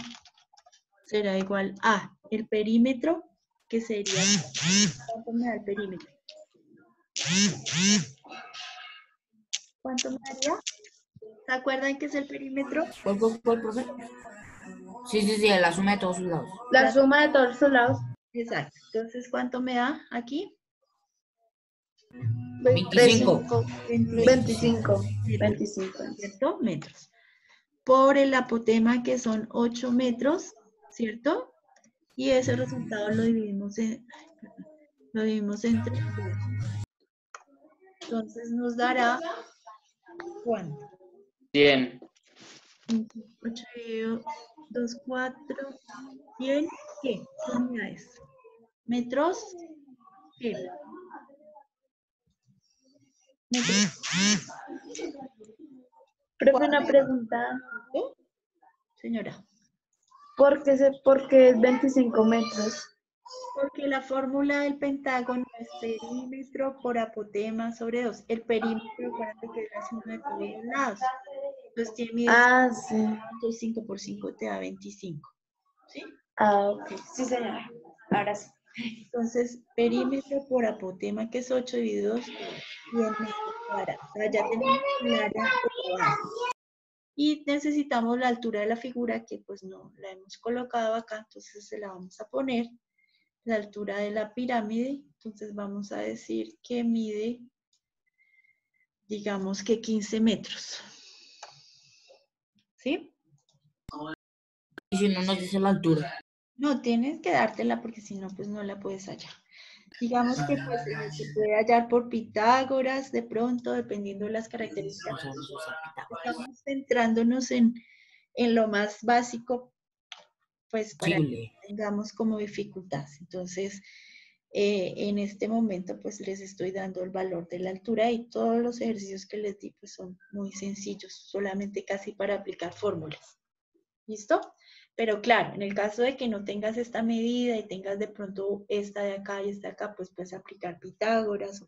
[SPEAKER 1] será igual a el perímetro, que sería, ¿cuánto me da el perímetro? ¿Cuánto me daría? ¿Se acuerdan qué es el perímetro?
[SPEAKER 3] ¿Cuál, profe? Sí, la suma de todos sus lados.
[SPEAKER 5] La suma de todos los lados.
[SPEAKER 1] Exacto. Entonces, ¿cuánto me da aquí?
[SPEAKER 3] 25.
[SPEAKER 5] 25.
[SPEAKER 1] ¿Cierto? Metros. Por el apotema, que son 8 metros, ¿cierto? Y ese resultado lo dividimos entre 2. Entonces nos dará, ¿cuánto?
[SPEAKER 6] 100.
[SPEAKER 1] 8 dividido 2, 4, 100, ¿qué? ¿Qué unidades? ¿Metros? ¿Qué? ¿Metros?
[SPEAKER 5] Profe, una pregunta.
[SPEAKER 1] Señora.
[SPEAKER 5] ¿Por qué es 25 metros?
[SPEAKER 1] Porque la fórmula del pentágono es perímetro por apotema sobre 2. El perímetro, acuérdate que es la suma de todos los lados. Entonces tiene
[SPEAKER 5] Ah, sí.
[SPEAKER 1] 5 por 5 te da 25. ¿Sí?
[SPEAKER 5] Ah, ok. Sí, señora. Ahora sí.
[SPEAKER 1] Entonces, perímetro por apotema, que es 8 dividido 2, 100 metros cuadrados. O sea, ya tenemos el área de la base. Y necesitamos la altura de la figura, que pues no la hemos colocado acá, entonces se la vamos a poner. La altura de la pirámide, entonces vamos a decir que mide, digamos que 15 metros. ¿Sí?
[SPEAKER 3] Y si no nos dice la altura.
[SPEAKER 1] No, tienes que dártela porque si no, pues no la puedes hallar. Digamos que pues, se puede hallar por Pitágoras, de pronto, dependiendo de las características. Estamos centrándonos en lo más básico, pues para que tengamos como dificultad. Entonces, en este momento, pues les estoy dando el valor de la altura y todos los ejercicios que les di, pues son muy sencillos, solamente casi para aplicar fórmulas. ¿Listo? Pero claro, en el caso de que no tengas esta medida y tengas de pronto esta de acá y esta de acá, pues puedes aplicar Pitágoras o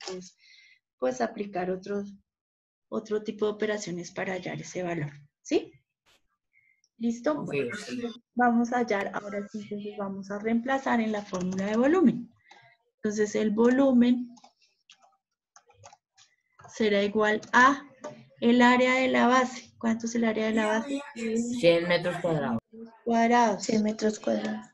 [SPEAKER 1] puedes aplicar otro tipo de operaciones para hallar ese valor. ¿Sí? ¿Listo? Bueno, vamos a hallar, ahora sí, entonces vamos a reemplazar en la fórmula de volumen. Entonces el volumen será igual a el área de la base. ¿Cuánto es el área de la base?
[SPEAKER 3] 100 metros cuadrados.
[SPEAKER 5] 100 metros cuadrados.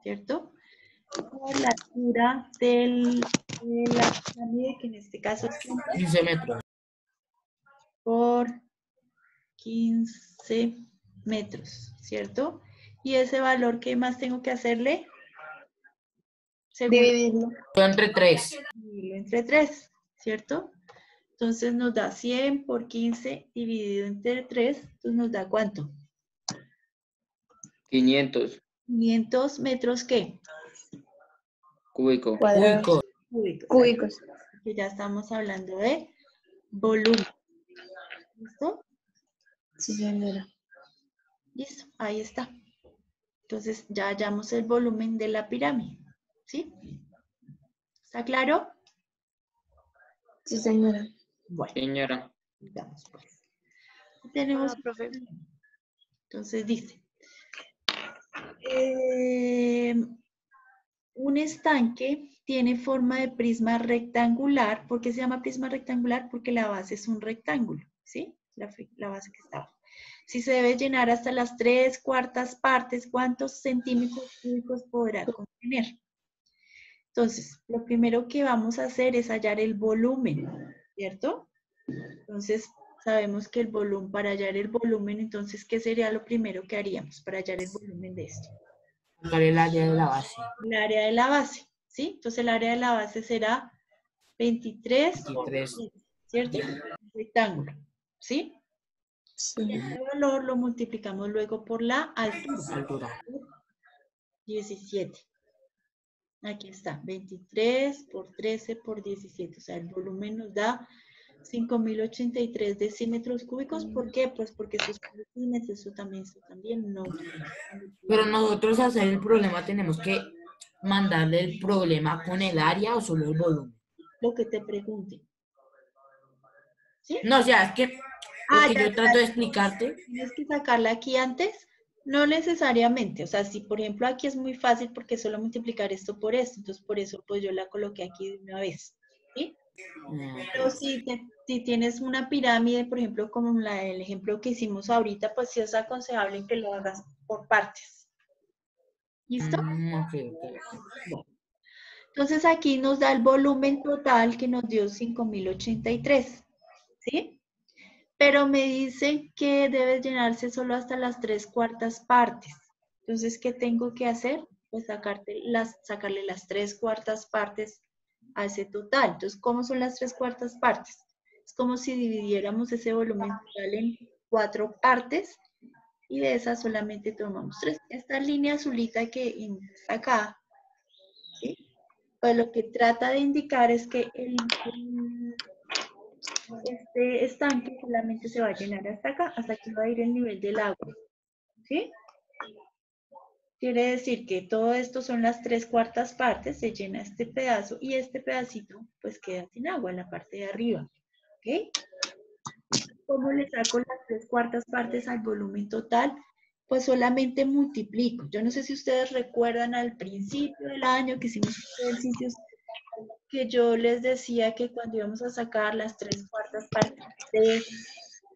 [SPEAKER 1] ¿Cierto? Por la altura de la pirámide, que en este caso es
[SPEAKER 3] 15 metros.
[SPEAKER 1] Por 15 metros, ¿cierto? Y ese valor, ¿qué más tengo que hacerle?
[SPEAKER 5] Dividirlo.
[SPEAKER 3] Entre 3.
[SPEAKER 1] Dividirlo entre 3, ¿cierto? Entonces nos da 100 por 15 dividido entre 3, entonces nos da ¿cuánto?
[SPEAKER 6] 500.
[SPEAKER 1] 500 metros, ¿qué?
[SPEAKER 6] Cúbico.
[SPEAKER 5] Cuadrados. Cúbicos.
[SPEAKER 1] Que ya estamos hablando de volumen. ¿Listo?
[SPEAKER 5] Sí, señora.
[SPEAKER 1] Listo, ahí está. Entonces ya hallamos el volumen de la pirámide. ¿Sí? ¿Está claro?
[SPEAKER 5] Sí, señora.
[SPEAKER 1] Bueno,
[SPEAKER 6] Señora.
[SPEAKER 1] digamos pues. Tenemos,
[SPEAKER 5] profe.
[SPEAKER 1] entonces dice, un estanque tiene forma de prisma rectangular. ¿Por qué se llama prisma rectangular? Porque la base es un rectángulo, ¿sí? La base que está abajo. Si se debe llenar hasta las 3/4 partes, ¿cuántos centímetros cúbicos podrá contener? Entonces, lo primero que vamos a hacer es hallar el volumen, ¿cierto? Entonces, sabemos que el volumen, para hallar el volumen, entonces, ¿qué sería lo primero que haríamos para hallar el volumen de esto?
[SPEAKER 3] Sacar el área de la base.
[SPEAKER 1] El área de la base, ¿sí? Entonces, el área de la base será 23 por
[SPEAKER 3] 23.
[SPEAKER 1] 15, ¿cierto? Rectángulo, ¿sí?
[SPEAKER 5] Sí.
[SPEAKER 1] Este valor lo multiplicamos luego por la altura,
[SPEAKER 3] Altura.
[SPEAKER 1] 17. Aquí está, 23 por 13 por 17. O sea, el volumen nos da 5.083 decímetros cúbicos. ¿Por qué? Pues porque esos decímetros, eso también no.
[SPEAKER 3] Pero nosotros al hacer el problema tenemos que mandarle el problema con el área o solo el volumen.
[SPEAKER 1] Lo que te pregunte. ¿Sí?
[SPEAKER 3] No, o sea, es que lo que
[SPEAKER 1] ya,
[SPEAKER 3] yo trato de explicarte.
[SPEAKER 1] Tienes que sacarla aquí antes. No necesariamente. O sea, si por ejemplo aquí es muy fácil porque solo multiplicar esto por esto. Entonces por eso pues yo la coloqué aquí de una vez. ¿Sí? Pero si tienes una pirámide, por ejemplo, como el ejemplo que hicimos ahorita, pues sí es aconsejable que lo hagas por partes. ¿Listo?
[SPEAKER 3] Ok.
[SPEAKER 1] Entonces aquí nos da el volumen total que nos dio 5.083, ¿sí? Pero me dice que debe llenarse solo hasta las 3/4 partes. Entonces, ¿qué tengo que hacer? Pues sacarle las 3/4 partes a ese total. Entonces, ¿cómo son las 3/4 partes? Es como si dividiéramos ese volumen total en 4 partes y de esas solamente tomamos 3. Esta línea azulita que está acá, ¿sí? Pues lo que trata de indicar es que este estanque solamente se va a llenar hasta acá, hasta aquí va a ir el nivel del agua, ¿sí? Quiere decir que todo esto son las 3/4 partes, se llena este pedazo y este pedacito pues queda sin agua en la parte de arriba, ¿ok? ¿Cómo le saco las 3/4 partes al volumen total? Pues solamente multiplico. Yo no sé si ustedes recuerdan al principio del año que hicimos ejercicios que yo les decía que cuando íbamos a sacar las 3/4 partes de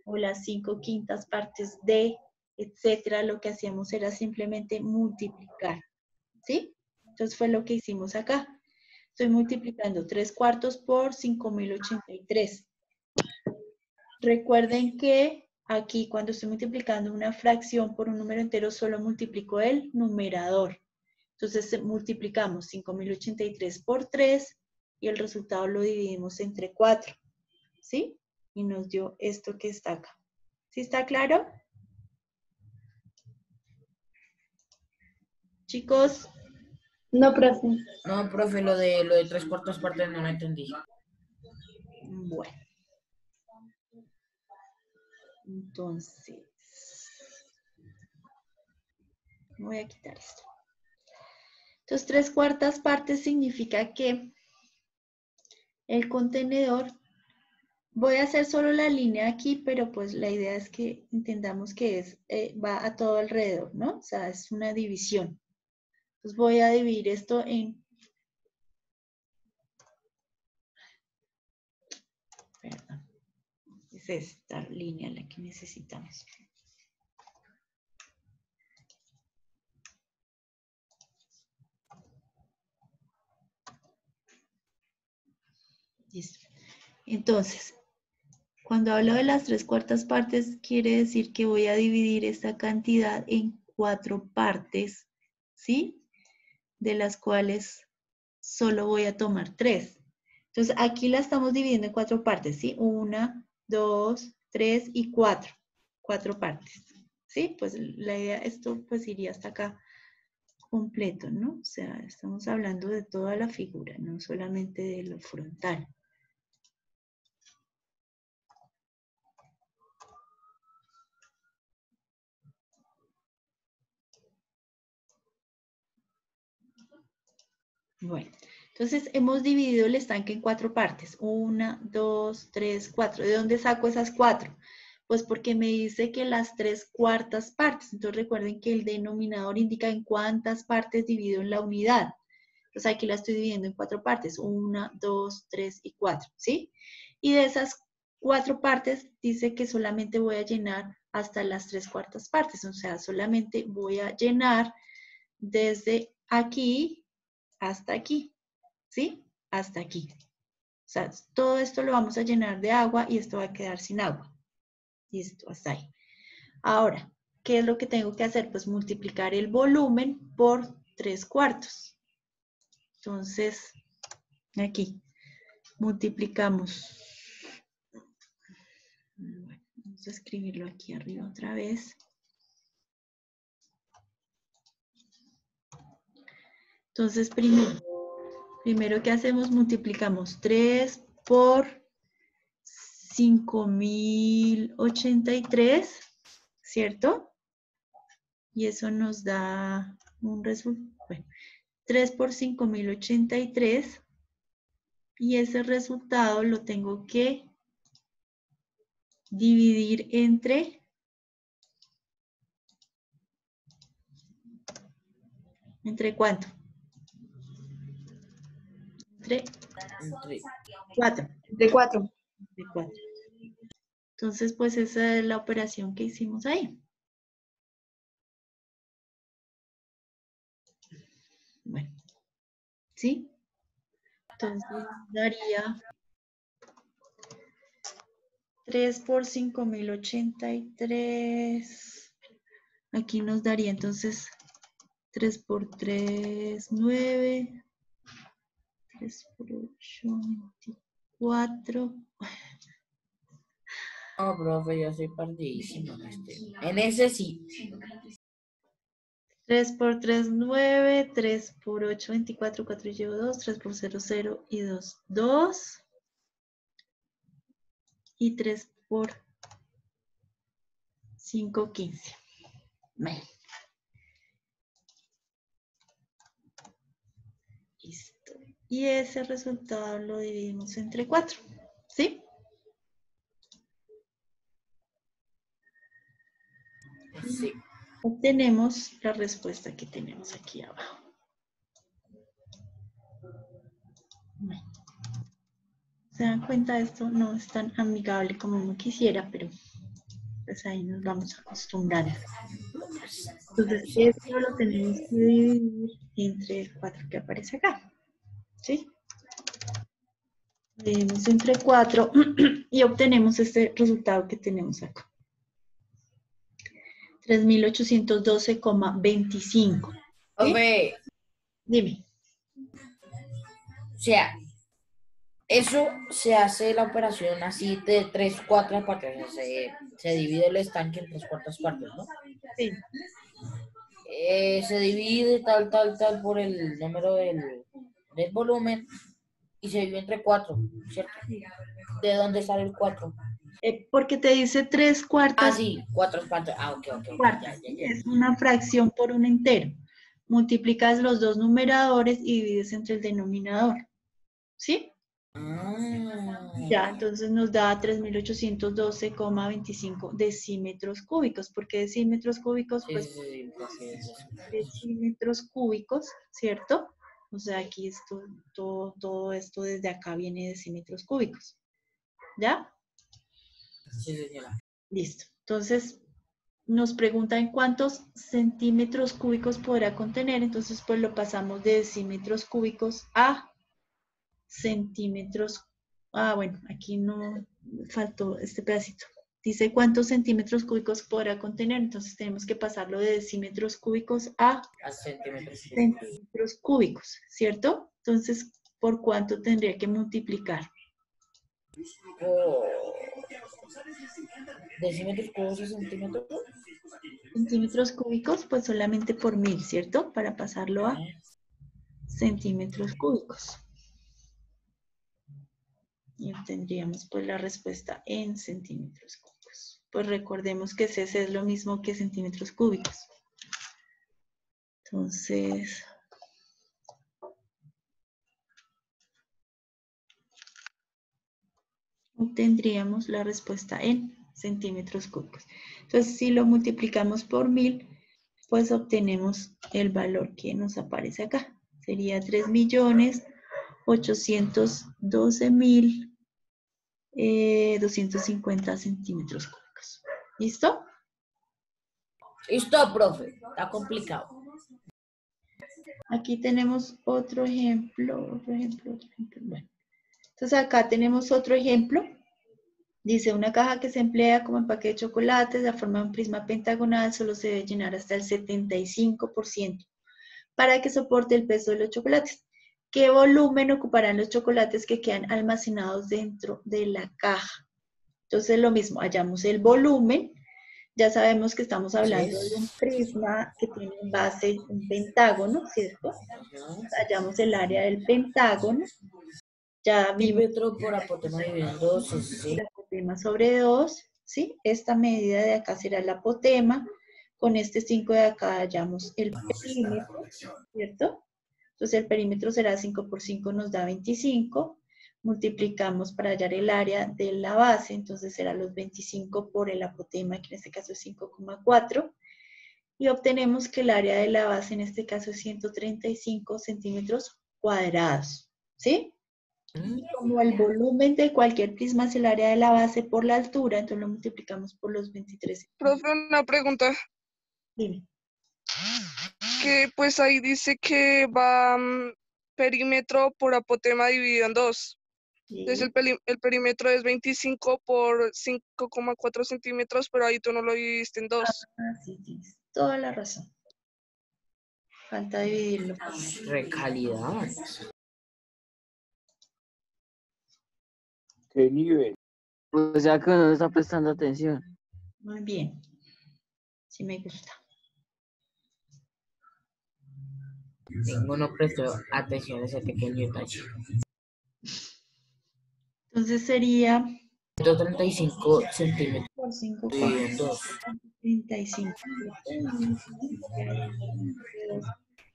[SPEAKER 1] o las 5/5 partes de, etcétera, lo que hacíamos era simplemente multiplicar, ¿sí? Entonces fue lo que hicimos acá. Estoy multiplicando 3/4 por 5.083. Recuerden que aquí cuando estoy multiplicando una fracción por un número entero solo multiplico el numerador. Entonces multiplicamos 5.083 por 3 y el resultado lo dividimos entre 4, ¿sí? Y nos dio esto que está acá. ¿Sí está claro? Chicos,
[SPEAKER 5] No, profe.
[SPEAKER 3] No, profe, lo de 3/4 partes no lo entendí.
[SPEAKER 1] bueno. Entonces, voy a quitar esto. Entonces, 3/4 partes significa que el contenedor, voy a hacer solo la línea aquí, pero pues la idea es que entendamos que va a todo alrededor, ¿no? O sea, es una división. Entonces voy a dividir esto en, perdón, es esta línea la que necesitamos. Listo. Entonces, cuando hablo de las 3/4 partes, quiere decir que voy a dividir esta cantidad en 4 partes, ¿sí? De las cuales solo voy a tomar 3. Entonces, aquí la estamos dividiendo en 4 partes, ¿sí? 1, 2, 3 y 4. 4 partes, ¿sí? Pues la idea, esto pues iría hasta acá completo, ¿no? O sea, estamos hablando de toda la figura, no solamente de lo frontal. Bueno, entonces hemos dividido el estanque en 4 partes. 1, 2, 3, 4. ¿De dónde saco esas 4? Pues porque me dice que las 3/4 partes. Entonces recuerden que el denominador indica en cuántas partes divido en la unidad. Entonces aquí la estoy dividiendo en 4 partes. 1, 2, 3 y 4, ¿sí? Y de esas 4 partes dice que solamente voy a llenar hasta las 3/4 partes. O sea, solamente voy a llenar desde aquí hasta aquí, ¿sí? Hasta aquí. O sea, todo esto lo vamos a llenar de agua y esto va a quedar sin agua. Listo, hasta ahí. Ahora, ¿qué es lo que tengo que hacer? Pues multiplicar el volumen por 3/4. Entonces, aquí, multiplicamos. Bueno, vamos a escribirlo aquí arriba otra vez. Entonces, primero que hacemos, multiplicamos 3 por 5083, ¿cierto? Y eso nos da un resultado. Bueno, 3 por 5083. Y ese resultado lo tengo que dividir entre ¿cuánto? Entre 4.
[SPEAKER 5] De 4.
[SPEAKER 1] De 4. Entonces, pues esa es la operación que hicimos ahí. Bueno, ¿sí? Entonces daría 3 por 5083. Aquí nos daría entonces 3 por 3, 9. 3 por 8, 24.
[SPEAKER 3] No, profe, yo soy perdidísimo en ese sí.
[SPEAKER 1] 3 por 3, 9. 3 por 8, 24. 4 y llevo 2. 3 por 0, 0 y 2, 2. Y 3 por 5, 15. Bueno. Listo. Y ese resultado lo dividimos entre 4. ¿Sí?
[SPEAKER 3] Sí.
[SPEAKER 1] Obtenemos la respuesta que tenemos aquí abajo. Bueno. ¿Se dan cuenta? Esto no es tan amigable como uno quisiera, pero pues ahí nos vamos acostumbrando. Entonces, esto lo tenemos que dividir entre el 4 que aparece acá. ¿Sí? Dividimos entre 4 y obtenemos este resultado que tenemos acá. 3812,25.
[SPEAKER 3] Profe,
[SPEAKER 1] Dime.
[SPEAKER 3] o sea, eso se hace la operación así de 3/4 partes. O sea, se divide el estanque en 3/4 partes, ¿no?
[SPEAKER 1] Sí.
[SPEAKER 3] Se divide tal por el número del volumen y se divide entre 4, ¿cierto? ¿De dónde sale el 4?
[SPEAKER 1] Porque te dice 3/4.
[SPEAKER 3] Ah, sí, 4 partes. Ah, ok. Ya.
[SPEAKER 1] Es una fracción por un entero. Multiplicas los dos numeradores y divides entre el denominador. ¿Sí? Ya, entonces nos da 3812,25 decímetros cúbicos. ¿Por qué decímetros cúbicos?
[SPEAKER 3] Sí,
[SPEAKER 1] Pues
[SPEAKER 3] sí,
[SPEAKER 1] decímetros cúbicos, ¿cierto? O sea, aquí esto, todo esto desde acá viene de decímetros cúbicos. ¿Ya?
[SPEAKER 3] sí, señora.
[SPEAKER 1] Listo. Entonces, nos preguntan cuántos centímetros cúbicos podrá contener. Entonces, pues lo pasamos de decímetros cúbicos a centímetros. Ah, bueno, aquí no faltó este pedacito. Dice cuántos centímetros cúbicos podrá contener. Entonces, tenemos que pasarlo de decímetros cúbicos a centímetros cúbicos, ¿cierto? Entonces, ¿por cuánto tendría que multiplicar?
[SPEAKER 3] ¿Decímetros cúbicos a centímetros?
[SPEAKER 1] Centímetros cúbicos, pues solamente por 1000, ¿cierto? Para pasarlo a centímetros cúbicos. Y obtendríamos pues la respuesta en centímetros cúbicos. Pues recordemos que cc es lo mismo que centímetros cúbicos. Entonces, obtendríamos la respuesta en centímetros cúbicos. Entonces, si lo multiplicamos por 1000, pues obtenemos el valor que nos aparece acá. Sería 3.812.250 centímetros cúbicos. ¿Listo?
[SPEAKER 3] Listo, profe. Está complicado.
[SPEAKER 1] Aquí tenemos otro ejemplo. Bueno, entonces acá tenemos otro ejemplo. Dice, una caja que se emplea como empaque de chocolates, la forma de un prisma pentagonal solo se debe llenar hasta el 75% para que soporte el peso de los chocolates. ¿Qué volumen ocuparán los chocolates que quedan almacenados dentro de la caja? Entonces, lo mismo, hallamos el volumen. Ya sabemos que estamos hablando de un prisma que tiene en base un pentágono, ¿cierto? Hallamos el área del pentágono. Ya vimos
[SPEAKER 3] Centímetro por apotema dividido en 2, sí.
[SPEAKER 1] el apotema sobre 2, ¿sí? Esta medida de acá será el apotema. Con este 5 de acá hallamos el perímetro, ¿cierto? Entonces el perímetro será 5 por 5 nos da 25. Multiplicamos para hallar el área de la base, entonces será los 25 por el apotema, que en este caso es 5,4. Y obtenemos que el área de la base en este caso es 135 centímetros cuadrados, ¿sí? Y como el volumen de cualquier prisma es el área de la base por la altura, entonces lo multiplicamos por los 23.
[SPEAKER 7] Profe, una pregunta.
[SPEAKER 1] Dime.
[SPEAKER 7] Que pues ahí dice que va perímetro por apotema dividido en 2.
[SPEAKER 1] Sí.
[SPEAKER 7] Entonces el perímetro es 25 por 5,4 centímetros, pero ahí tú no lo dividiste en 2.
[SPEAKER 1] Sí, tienes toda la razón. Falta dividirlo.
[SPEAKER 3] Recalidad.
[SPEAKER 8] ¿Qué nivel?
[SPEAKER 2] Pues ya que uno no está prestando atención.
[SPEAKER 1] Muy bien. Sí me gusta.
[SPEAKER 3] Ninguno prestó atención a ese pequeño detalle.
[SPEAKER 1] Entonces sería
[SPEAKER 3] 135 centímetros
[SPEAKER 1] por 5,
[SPEAKER 3] dividido en 2.
[SPEAKER 1] 35.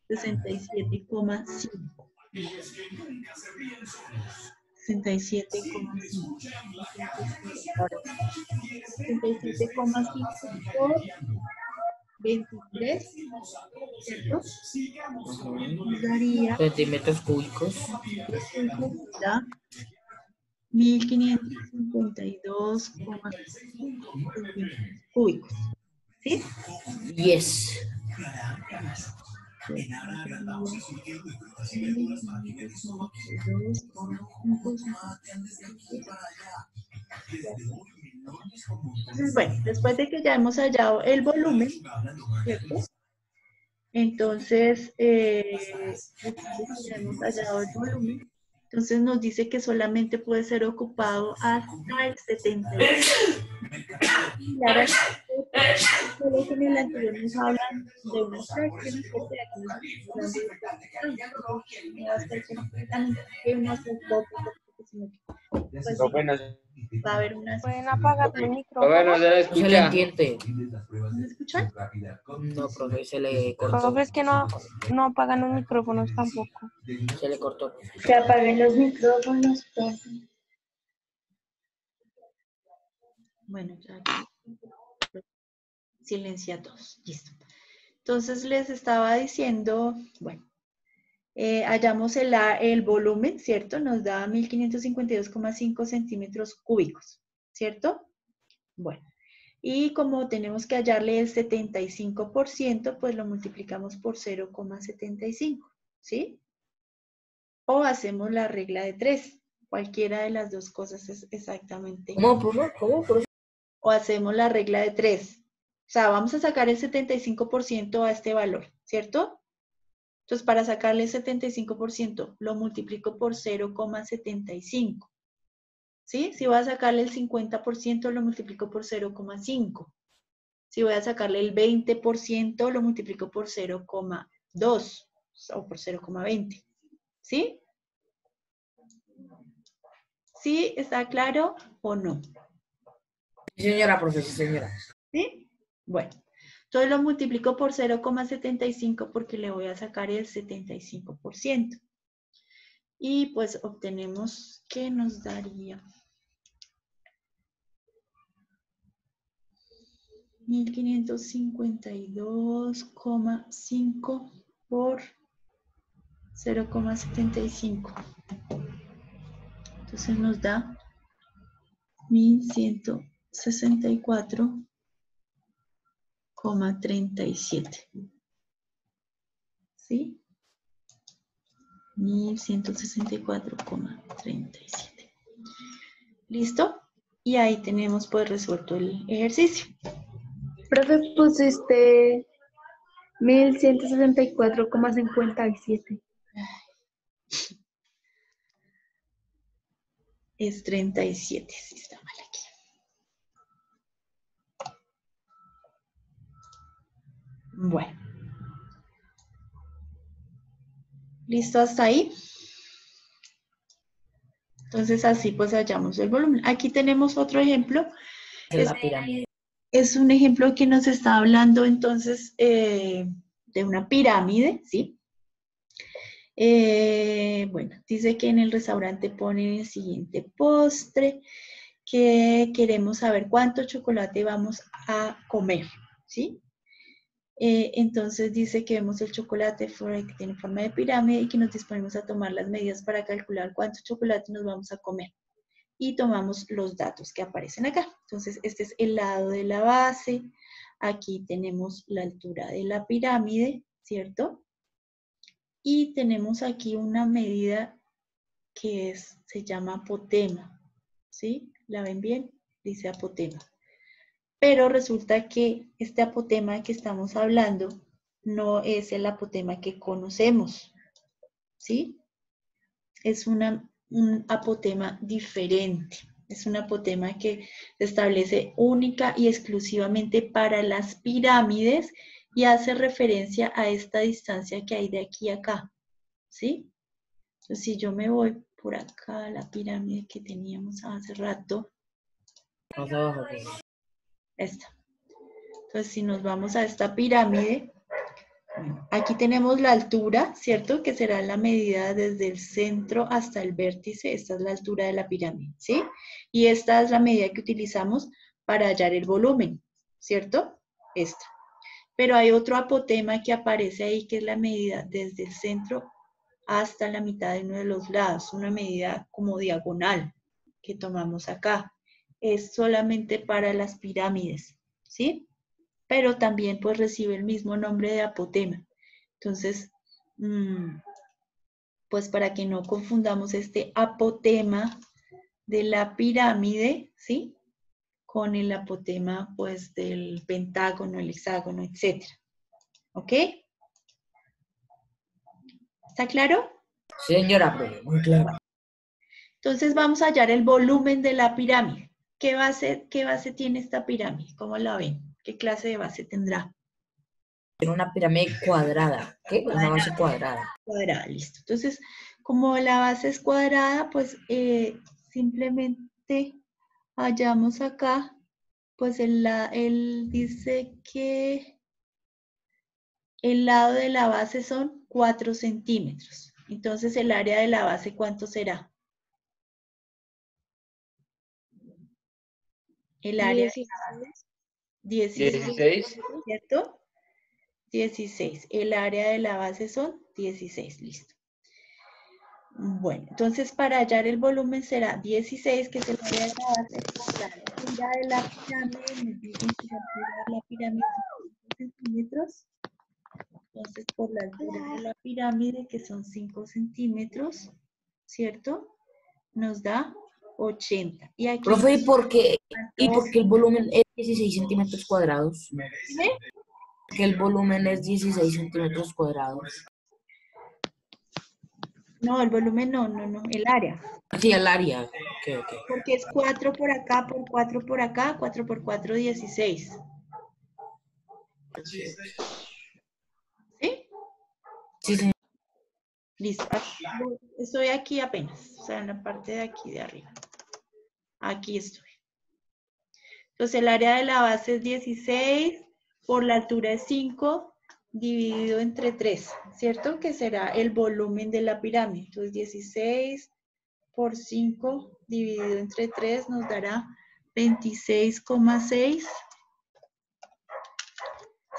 [SPEAKER 1] 67,5. 67,5. Ahora, 67,5 por 23, ¿cierto? Nos daría
[SPEAKER 3] Centímetros cúbicos.
[SPEAKER 1] da 1552,5 centímetros cúbicos. ¿Sí?
[SPEAKER 3] Yes.
[SPEAKER 1] Entonces, bueno, después de que ya hemos hallado el volumen, ¿cierto? Entonces, después de que ya hemos hallado el volumen, entonces nos dice que solamente puede ser ocupado hasta el 75%. Claro, solo que en el anterior nos hablan de unas fracciones, porque aquí nos estamos hablando de fracciones. No va a ser completamente una sola, sino que pues,
[SPEAKER 6] Profe, no,
[SPEAKER 1] va a haber unas...
[SPEAKER 9] Pueden apagar el
[SPEAKER 6] profe, no
[SPEAKER 9] micrófono.
[SPEAKER 6] se le
[SPEAKER 3] No se le
[SPEAKER 6] escucha.
[SPEAKER 3] entiende.
[SPEAKER 1] ¿Me escuchan?
[SPEAKER 3] No, profe, se le cortó.
[SPEAKER 9] Profe, es que no apagan los micrófonos tampoco.
[SPEAKER 3] Se le cortó.
[SPEAKER 5] Que apaguen los micrófonos, profe.
[SPEAKER 1] Bueno, ya silencia a todos. Listo. Entonces les estaba diciendo, bueno, hallamos el volumen, ¿cierto? Nos da 1552,5 centímetros cúbicos, ¿cierto? Bueno, y como tenemos que hallarle el 75%, pues lo multiplicamos por 0,75, ¿sí? O hacemos la regla de 3. Cualquiera de las dos cosas es exactamente.
[SPEAKER 3] ¿Cómo, profe? ¿Cómo, profe?
[SPEAKER 1] O hacemos la regla de 3. O sea, vamos a sacar el 75% a este valor, ¿cierto? Entonces, para sacarle el 75%, lo multiplico por 0,75. ¿Sí? Si voy a sacarle el 50%, lo multiplico por 0,5. Si voy a sacarle el 20%, lo multiplico por 0,2 o por 0,20. ¿Sí? ¿Sí? ¿Está claro o no?
[SPEAKER 3] Sí, señora, profe, sí, señora.
[SPEAKER 1] ¿Sí? Bueno, entonces lo multiplico por 0,75 porque le voy a sacar el 75%. Y pues obtenemos que nos daría 1552,5 por 0,75. Entonces nos da 1164,5 1164,37. ¿Sí? 1164,37. ¿Listo? Y ahí tenemos pues resuelto el ejercicio.
[SPEAKER 5] Profe, pusiste 1164,57.
[SPEAKER 1] Es 37, si está mal aquí. Bueno. ¿Listo hasta ahí? Entonces así pues hallamos el volumen. Aquí tenemos otro ejemplo.
[SPEAKER 3] De la pirámide.
[SPEAKER 1] Es un ejemplo que nos está hablando entonces de una pirámide, ¿sí? Bueno, dice que en el restaurante ponen el siguiente postre, que queremos saber cuánto chocolate vamos a comer, ¿sí? Entonces dice que vemos el chocolate que tiene forma de pirámide y que nos disponemos a tomar las medidas para calcular cuánto chocolate nos vamos a comer. Y tomamos los datos que aparecen acá. Entonces, este es el lado de la base. Aquí tenemos la altura de la pirámide, ¿cierto? Y tenemos aquí una medida que se llama apotema, ¿sí? ¿La ven bien? Dice apotema. Pero resulta que este apotema que estamos hablando no es el apotema que conocemos, ¿sí? Es un apotema diferente. Es un apotema que se establece única y exclusivamente para las pirámides y hace referencia a esta distancia que hay de aquí a acá, ¿sí? Entonces, si yo me voy por acá a la pirámide que teníamos hace rato, esta. Entonces, si nos vamos a esta pirámide, aquí tenemos la altura, ¿cierto? Que será la medida desde el centro hasta el vértice. Esta es la altura de la pirámide, ¿sí? Y esta es la medida que utilizamos para hallar el volumen, ¿cierto? Esta. Pero hay otro apotema que aparece ahí, que es la medida desde el centro hasta la mitad de uno de los lados. Una medida como diagonal que tomamos acá. Es solamente para las pirámides, ¿sí? Pero también pues recibe el mismo nombre de apotema. Entonces, pues para que no confundamos este apotema de la pirámide, ¿sí? Con el apotema pues del pentágono, el hexágono, etc. ¿Ok? ¿Está claro?
[SPEAKER 3] Señora, profe, muy claro.
[SPEAKER 1] Entonces vamos a hallar el volumen de la pirámide. ¿Qué base tiene esta pirámide? ¿Cómo la ven? ¿Qué clase de base tendrá?
[SPEAKER 3] Tiene una pirámide cuadrada. ¿Qué? Una base cuadrada.
[SPEAKER 1] Cuadrada, listo. Entonces, como la base es cuadrada, pues simplemente hallamos acá, pues él dice que el lado de la base son 4 centímetros. Entonces, el área de la base, ¿cuánto será? El área de la base. 16, ¿cierto? 16. El área de la base son 16, listo. Bueno, entonces para hallar el volumen será 16, que es el área de la base, por la altura de la pirámide. Nos dicen que la altura de la pirámide son 5 centímetros. Entonces, por la altura de la pirámide, que son 5 centímetros, ¿cierto? Nos da 80. Y aquí,
[SPEAKER 3] Profe, ¿y por qué el volumen es 16 centímetros cuadrados?
[SPEAKER 1] ¿sí?
[SPEAKER 3] Que el volumen es 16 centímetros cuadrados.
[SPEAKER 1] No, el volumen no, el área.
[SPEAKER 3] Sí, el área. Ok.
[SPEAKER 1] Porque es 4 por acá, por 4 por acá, 4 por 4, 16. ¿Sí?
[SPEAKER 3] Sí, sí.
[SPEAKER 1] Listo. Estoy aquí apenas, o sea, en la parte de aquí de arriba. Aquí estoy. Entonces, el área de la base es 16, por la altura es 5, dividido entre 3, ¿cierto? Que será el volumen de la pirámide. Entonces, 16 por 5 dividido entre 3 nos dará 26,6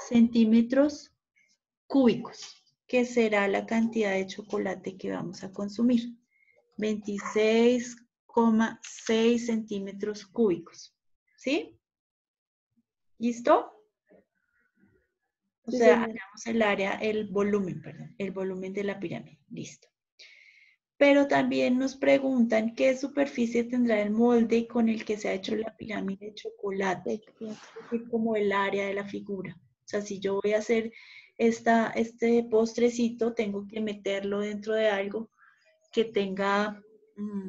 [SPEAKER 1] centímetros cúbicos, que será la cantidad de chocolate que vamos a consumir. 26,6 centímetros cúbicos. ¿Sí? ¿Listo? O
[SPEAKER 5] Sí,
[SPEAKER 1] sea,
[SPEAKER 5] señora.
[SPEAKER 1] hallamos el área, el volumen de la pirámide. Listo. Pero también nos preguntan qué superficie tendrá el molde con el que se ha hecho la pirámide de chocolate, que es como el área de la figura. O sea, si yo voy a hacer este postrecito, tengo que meterlo dentro de algo que tenga,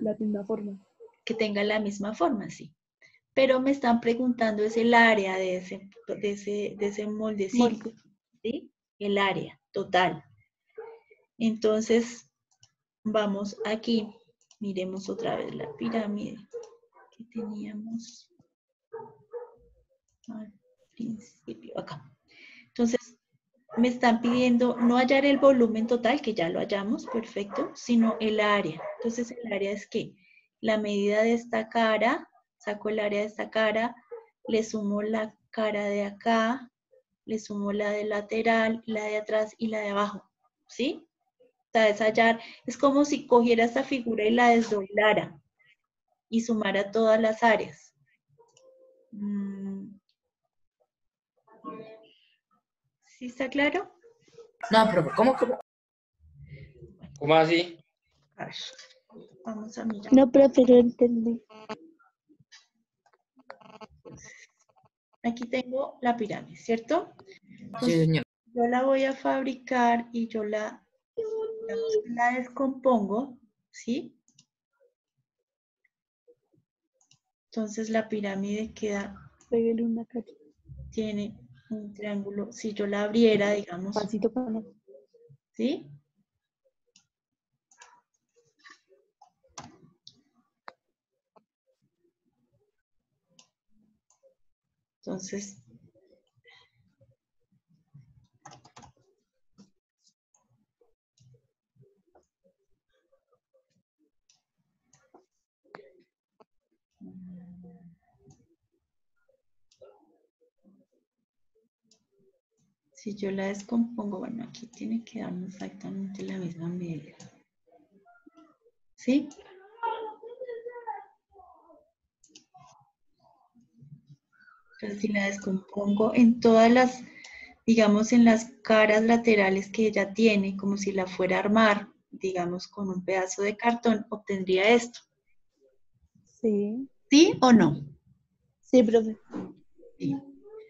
[SPEAKER 5] La misma forma.
[SPEAKER 1] que tenga la misma forma, sí. Pero me están preguntando es el área de ese moldecito,
[SPEAKER 5] Molde.
[SPEAKER 1] ¿sí? El área total. Entonces, vamos aquí, miremos otra vez la pirámide que teníamos al principio, acá. Entonces, me están pidiendo no hallar el volumen total, que ya lo hallamos, perfecto, sino el área. Entonces, el área es que la medida de esta cara, saco el área de esta cara, le sumo la cara de acá, le sumo la de lateral, la de atrás y la de abajo, ¿sí? O sea, es hallar, es como si cogiera esta figura y la desdoblara y sumara todas las áreas. ¿Sí está claro?
[SPEAKER 3] No, pero ¿cómo?
[SPEAKER 6] ¿Cómo así?
[SPEAKER 1] A ver, vamos a mirar.
[SPEAKER 5] No, pero entendí.
[SPEAKER 1] Aquí tengo la pirámide, ¿cierto?
[SPEAKER 3] Sí,
[SPEAKER 1] Entonces,
[SPEAKER 3] señor.
[SPEAKER 1] yo la voy a fabricar y yo digamos que la descompongo, ¿sí? Entonces la pirámide
[SPEAKER 5] Pégale una carita.
[SPEAKER 1] tiene un triángulo. Si yo la abriera, digamos,
[SPEAKER 5] Pasito para no.
[SPEAKER 1] ¿sí? Entonces, si yo la descompongo, bueno, aquí tiene que darme exactamente la misma medida. ¿Sí? Entonces, si la descompongo en todas las, digamos, en las caras laterales que ella tiene, como si la fuera a armar, digamos, con un pedazo de cartón, obtendría esto.
[SPEAKER 5] Sí.
[SPEAKER 1] ¿Sí o no?
[SPEAKER 5] Sí, profe.
[SPEAKER 1] Sí.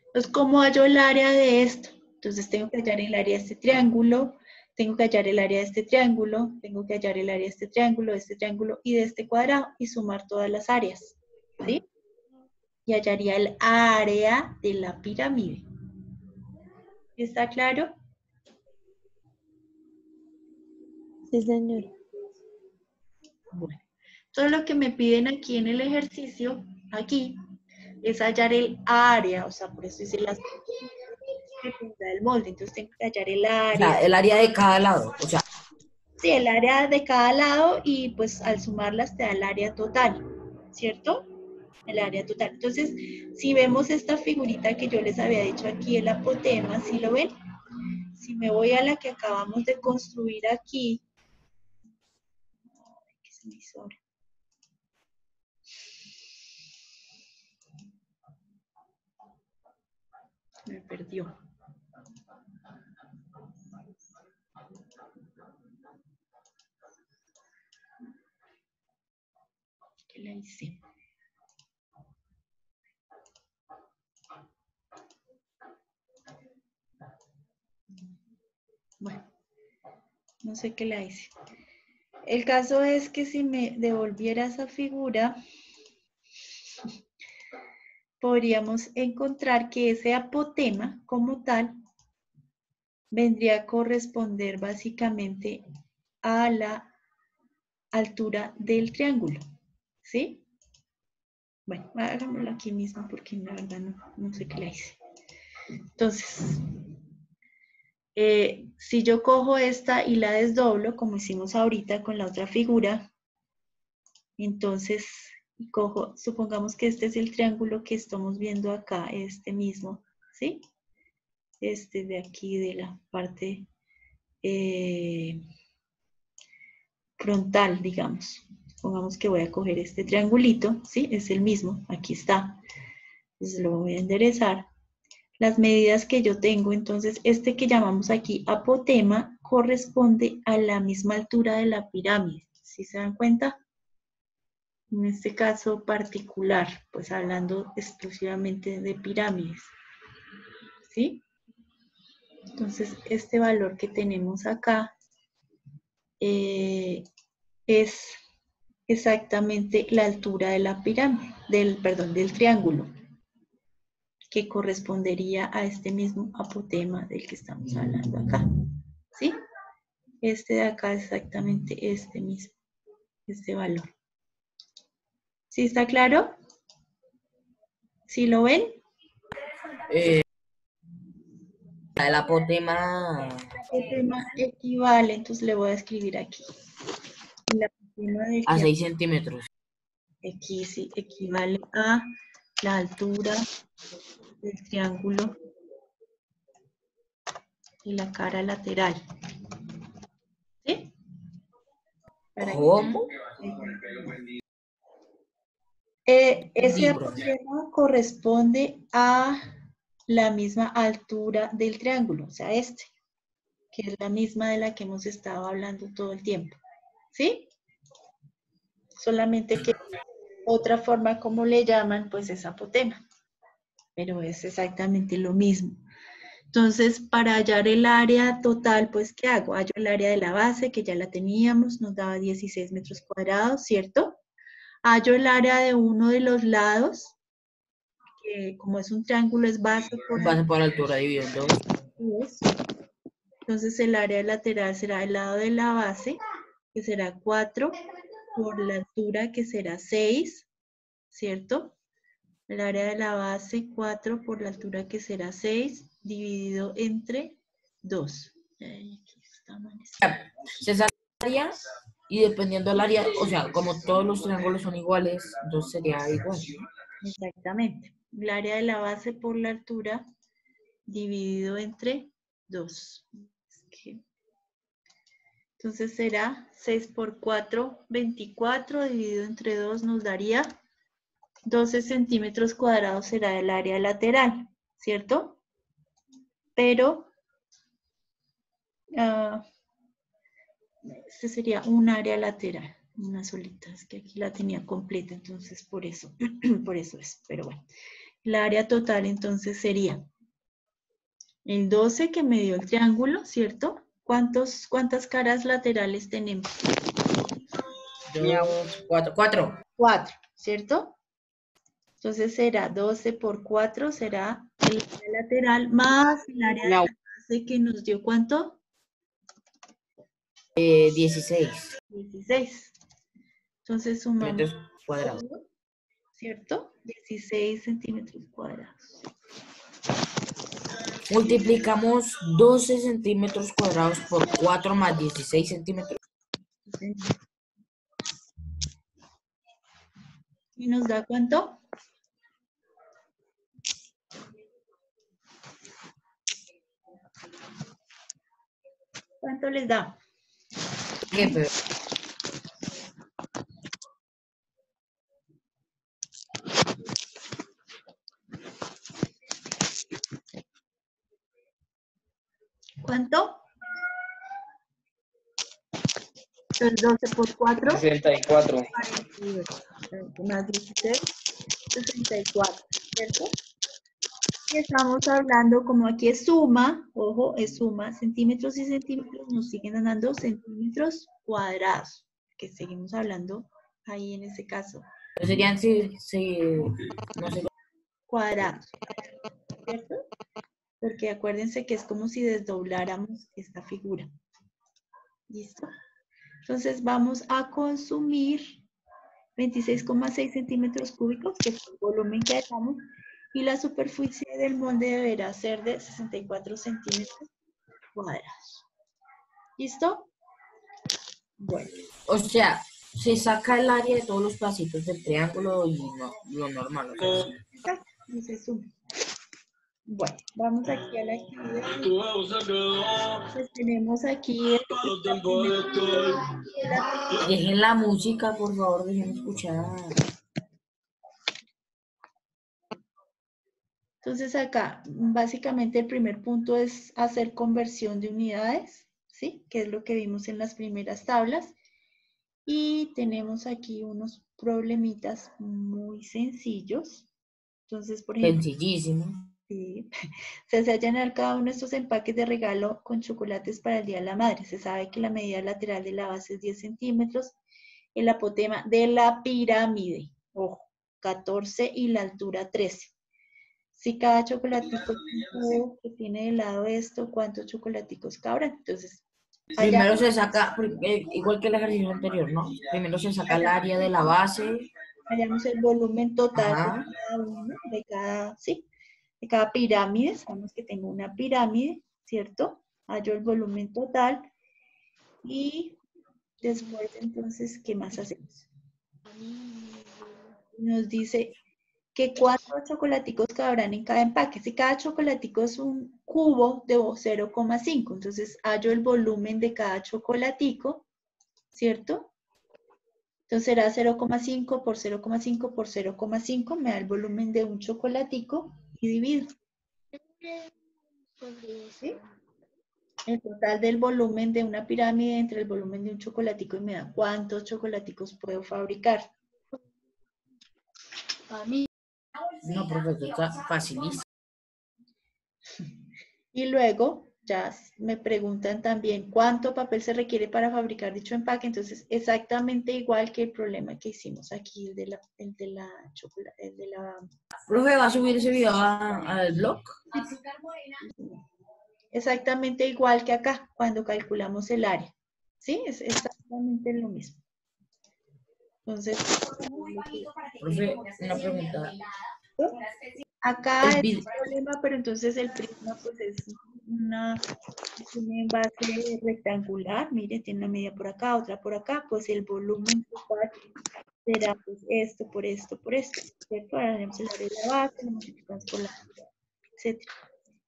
[SPEAKER 1] Entonces, ¿cómo hallo el área de esto? Entonces, tengo que hallar el área de este triángulo, tengo que hallar el área de este triángulo, tengo que hallar el área de este triángulo y de este cuadrado y sumar todas las áreas. ¿Sí? Y hallaría el área de la pirámide. ¿Está claro?
[SPEAKER 5] Sí, señora.
[SPEAKER 1] Bueno, todo lo que me piden aquí en el ejercicio, aquí, es hallar el área, o sea, por eso hice las que tendrá el molde, entonces tengo que hallar el
[SPEAKER 3] O
[SPEAKER 1] área.
[SPEAKER 3] sea, el área de cada lado. O sea,
[SPEAKER 1] Sí, el área de cada lado y pues al sumarlas te da el área total, ¿cierto? El área total. Entonces, si vemos esta figurita que yo les había dicho aquí, el apotema, ¿sí lo ven? Si me voy a la que acabamos de construir aquí, ay, ¿qué se me hizo ahora? Me perdió. ¿Qué la hice? Bueno, no sé qué la hice. El caso es que si me devolviera esa figura, podríamos encontrar que ese apotema como tal vendría a corresponder básicamente a la altura del triángulo, ¿sí? Bueno, hagámoslo aquí mismo porque la verdad no sé qué la hice. Entonces, si yo cojo esta y la desdoblo, como hicimos ahorita con la otra figura, entonces cojo, supongamos que este es el triángulo que estamos viendo acá, este mismo, ¿sí? Este de aquí, de la parte frontal, digamos. Supongamos que voy a coger este triangulito, ¿sí? Es el mismo, aquí está. Entonces lo voy a enderezar. las medidas que yo tengo. Entonces, este que llamamos aquí apotema corresponde a la misma altura de la pirámide. ¿Sí se dan cuenta? En este caso particular, pues hablando exclusivamente de pirámides. ¿Sí? Entonces, este valor que tenemos acá es exactamente la altura de la pirámide, del triángulo, que correspondería a este mismo apotema del que estamos hablando acá. ¿Sí? Este de acá es exactamente este mismo, este valor. ¿Sí está claro? ¿Sí lo ven?
[SPEAKER 3] El apotema
[SPEAKER 1] Apotema equivale, entonces le voy a escribir aquí. El apotema del
[SPEAKER 3] a
[SPEAKER 1] que
[SPEAKER 3] 6 centímetros.
[SPEAKER 1] aquí sí equivale a la altura del triángulo y la cara lateral. ¿Sí? Para que-
[SPEAKER 3] ¿Cómo?
[SPEAKER 1] Ese
[SPEAKER 3] Sí, profe.
[SPEAKER 1] apotema corresponde a la misma altura del triángulo, o sea, este, que es la misma de la que hemos estado hablando todo el tiempo. ¿Sí? Solamente que otra forma como le llaman, pues es apotema, pero es exactamente lo mismo. Entonces, para hallar el área total, pues, ¿qué hago? Hallo el área de la base, que ya la teníamos, nos daba 16 metros cuadrados, ¿cierto? Hallo el área de uno de los lados, que como es un triángulo, es base por
[SPEAKER 3] Base por altura dividido en 2.
[SPEAKER 1] 2. Entonces, el área lateral será el lado de la base, que será 4, por la altura, que será 6, ¿cierto? El área de la base, 4 por la altura, que será 6, dividido entre 2. Aquí está mal escrito.
[SPEAKER 3] Se saca el área y dependiendo del área, o sea, como todos los triángulos son iguales, entonces sería igual.
[SPEAKER 1] Exactamente. El área de la base por la altura dividido entre 2. Entonces será 6 por 4, 24, dividido entre 2 nos daría 12 centímetros cuadrados será el área lateral, ¿cierto? Pero este sería un área lateral, una solita, es que aquí la tenía completa, entonces por eso, por eso es, pero bueno. El área total entonces sería el 12 que me dio el triángulo, ¿cierto? ¿Cuántas caras laterales tenemos?
[SPEAKER 3] 2, 4, 4.
[SPEAKER 1] 4, ¿cierto? Entonces será 12 por 4, será el área lateral más el área de la base que nos dio ¿cuánto?
[SPEAKER 3] 16
[SPEAKER 1] 16. Entonces sumamos
[SPEAKER 3] metros cuadrados.
[SPEAKER 1] ¿cierto? 16 centímetros cuadrados.
[SPEAKER 3] Multiplicamos 12 centímetros cuadrados por 4 más 16 centímetros.
[SPEAKER 1] ¿Y nos da cuánto? ¿Cuánto les da?
[SPEAKER 3] ¿Qué? Pero
[SPEAKER 1] ¿Cuánto? Entonces 12 por 4.
[SPEAKER 6] 64.
[SPEAKER 1] 48. Más 16, 64, ¿cierto? Y estamos hablando, como aquí es suma, ojo, es suma, centímetros y centímetros, nos siguen dando centímetros cuadrados, que seguimos hablando ahí en ese caso,
[SPEAKER 3] serían no sé,
[SPEAKER 1] cuadrados, ¿cierto? Porque acuérdense que es como si desdobláramos esta figura. ¿Listo? Entonces vamos a consumir 26,6 centímetros cúbicos, que es el volumen que hagamos, y la superficie del molde deberá ser de 64 centímetros cuadrados. ¿Listo? Bueno.
[SPEAKER 3] o sea, se saca el área de todos los pasitos del triángulo y no, lo normal. O sea,
[SPEAKER 1] Y se suma. Bueno, vamos aquí a la actividad. Pues tenemos aquí
[SPEAKER 3] dejen la música, por favor, dejen escuchar.
[SPEAKER 1] Entonces acá, básicamente el primer punto es hacer conversión de unidades, ¿sí? Que es lo que vimos en las primeras tablas. Y tenemos aquí unos problemitas muy sencillos. Entonces, por ejemplo,
[SPEAKER 3] Sencillísimo.
[SPEAKER 1] sí, se hallan cada uno de estos empaques de regalo con chocolates para el Día de la Madre. Se sabe que la medida lateral de la base es 10 centímetros, el apotema de la pirámide, ojo, 14 y la altura 13. Si cada chocolatico es un cubo que tiene de lado esto, ¿cuántos chocolaticos cabrán? Entonces, allá
[SPEAKER 3] Primero se saca, igual que el ejercicio anterior, ¿no? Primero se saca el área de la base.
[SPEAKER 1] hallamos el volumen total de
[SPEAKER 3] Ajá.
[SPEAKER 1] cada uno, de cada pirámide. Sabemos que tengo una pirámide, ¿cierto? Hallo el volumen total y después, entonces, ¿qué más hacemos? Nos dice que cuántos chocolaticos cabrán en cada empaque. Si cada chocolatico es un cubo de 0,5, entonces hallo el volumen de cada chocolatico, ¿cierto? Entonces será 0,5 por 0,5 por 0,5, me da el volumen de un chocolatico y divido. ¿Sí? El total del volumen de una pirámide entre el volumen de un chocolatico y me da cuántos chocolaticos puedo fabricar. A mí.
[SPEAKER 3] No, profe, está facilísimo.
[SPEAKER 1] Y luego ya me preguntan también cuánto papel se requiere para fabricar dicho empaque. Entonces, exactamente igual que el problema que hicimos aquí, el de la chocolate,
[SPEAKER 3] Profe, ¿va a subir ese video al blog?
[SPEAKER 1] exactamente igual que acá, cuando calculamos el área. ¿Sí? Es exactamente lo mismo. Entonces,
[SPEAKER 3] Profe, una pregunta.
[SPEAKER 1] acá
[SPEAKER 3] El
[SPEAKER 1] es
[SPEAKER 3] video.
[SPEAKER 1] un problema, pero entonces el prisma pues es un envase rectangular. Mire, tiene una media por acá, otra por acá. Pues el volumen total será pues esto, por esto, por esto. ¿Cierto? Ahora tenemos el área de la base, lo multiplicamos por la altura, etc.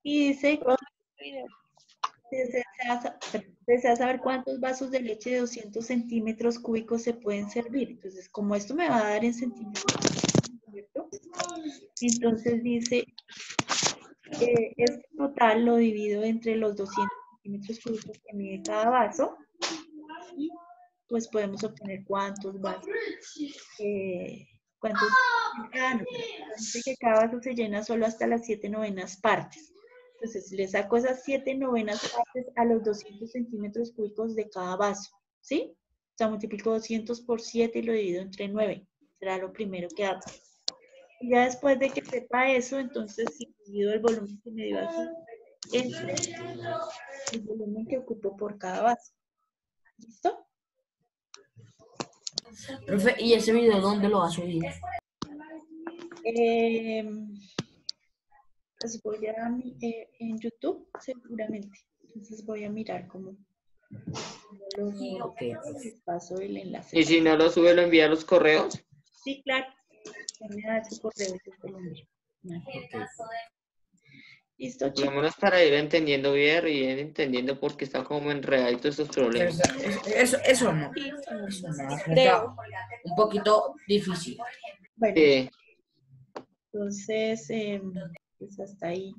[SPEAKER 1] Y dice, desea saber cuántos vasos de leche de 200 centímetros cúbicos se pueden servir. Entonces, como esto me va a dar en centímetros, ¿cierto? Entonces dice, este total lo divido entre los 200 centímetros cúbicos que mide cada vaso y pues podemos obtener cuántos vasos. Dice que cada vaso se llena solo hasta las 7/9 partes. Entonces le saco esas 7/9 partes a los 200 centímetros cúbicos de cada vaso, ¿sí? O sea, multiplico 200 por 7 y lo divido entre 9. Será lo primero que hago. Y ya después de que sepa eso, entonces si divido el volumen que me dio aquí, entre el volumen que ocupo por cada vaso. ¿Listo?
[SPEAKER 3] Profe, ¿y ese video dónde lo va a subir?
[SPEAKER 1] Pues voy a en YouTube seguramente. Entonces voy a mirar cómo lo subo.
[SPEAKER 3] Ok,
[SPEAKER 1] Les paso el enlace.
[SPEAKER 6] Y si no lo sube, lo envía a los correos.
[SPEAKER 1] Sí, claro. Me da su correo y yo te lo envío. Listo,
[SPEAKER 6] Por lo
[SPEAKER 1] chicos.
[SPEAKER 6] menos para ir entendiendo bien y ir entendiendo por qué está como enredadito estos problemas.
[SPEAKER 3] Eso no. Eso no. Está un poquito difícil.
[SPEAKER 1] Bueno,
[SPEAKER 6] Sí.
[SPEAKER 1] entonces, pues hasta ahí.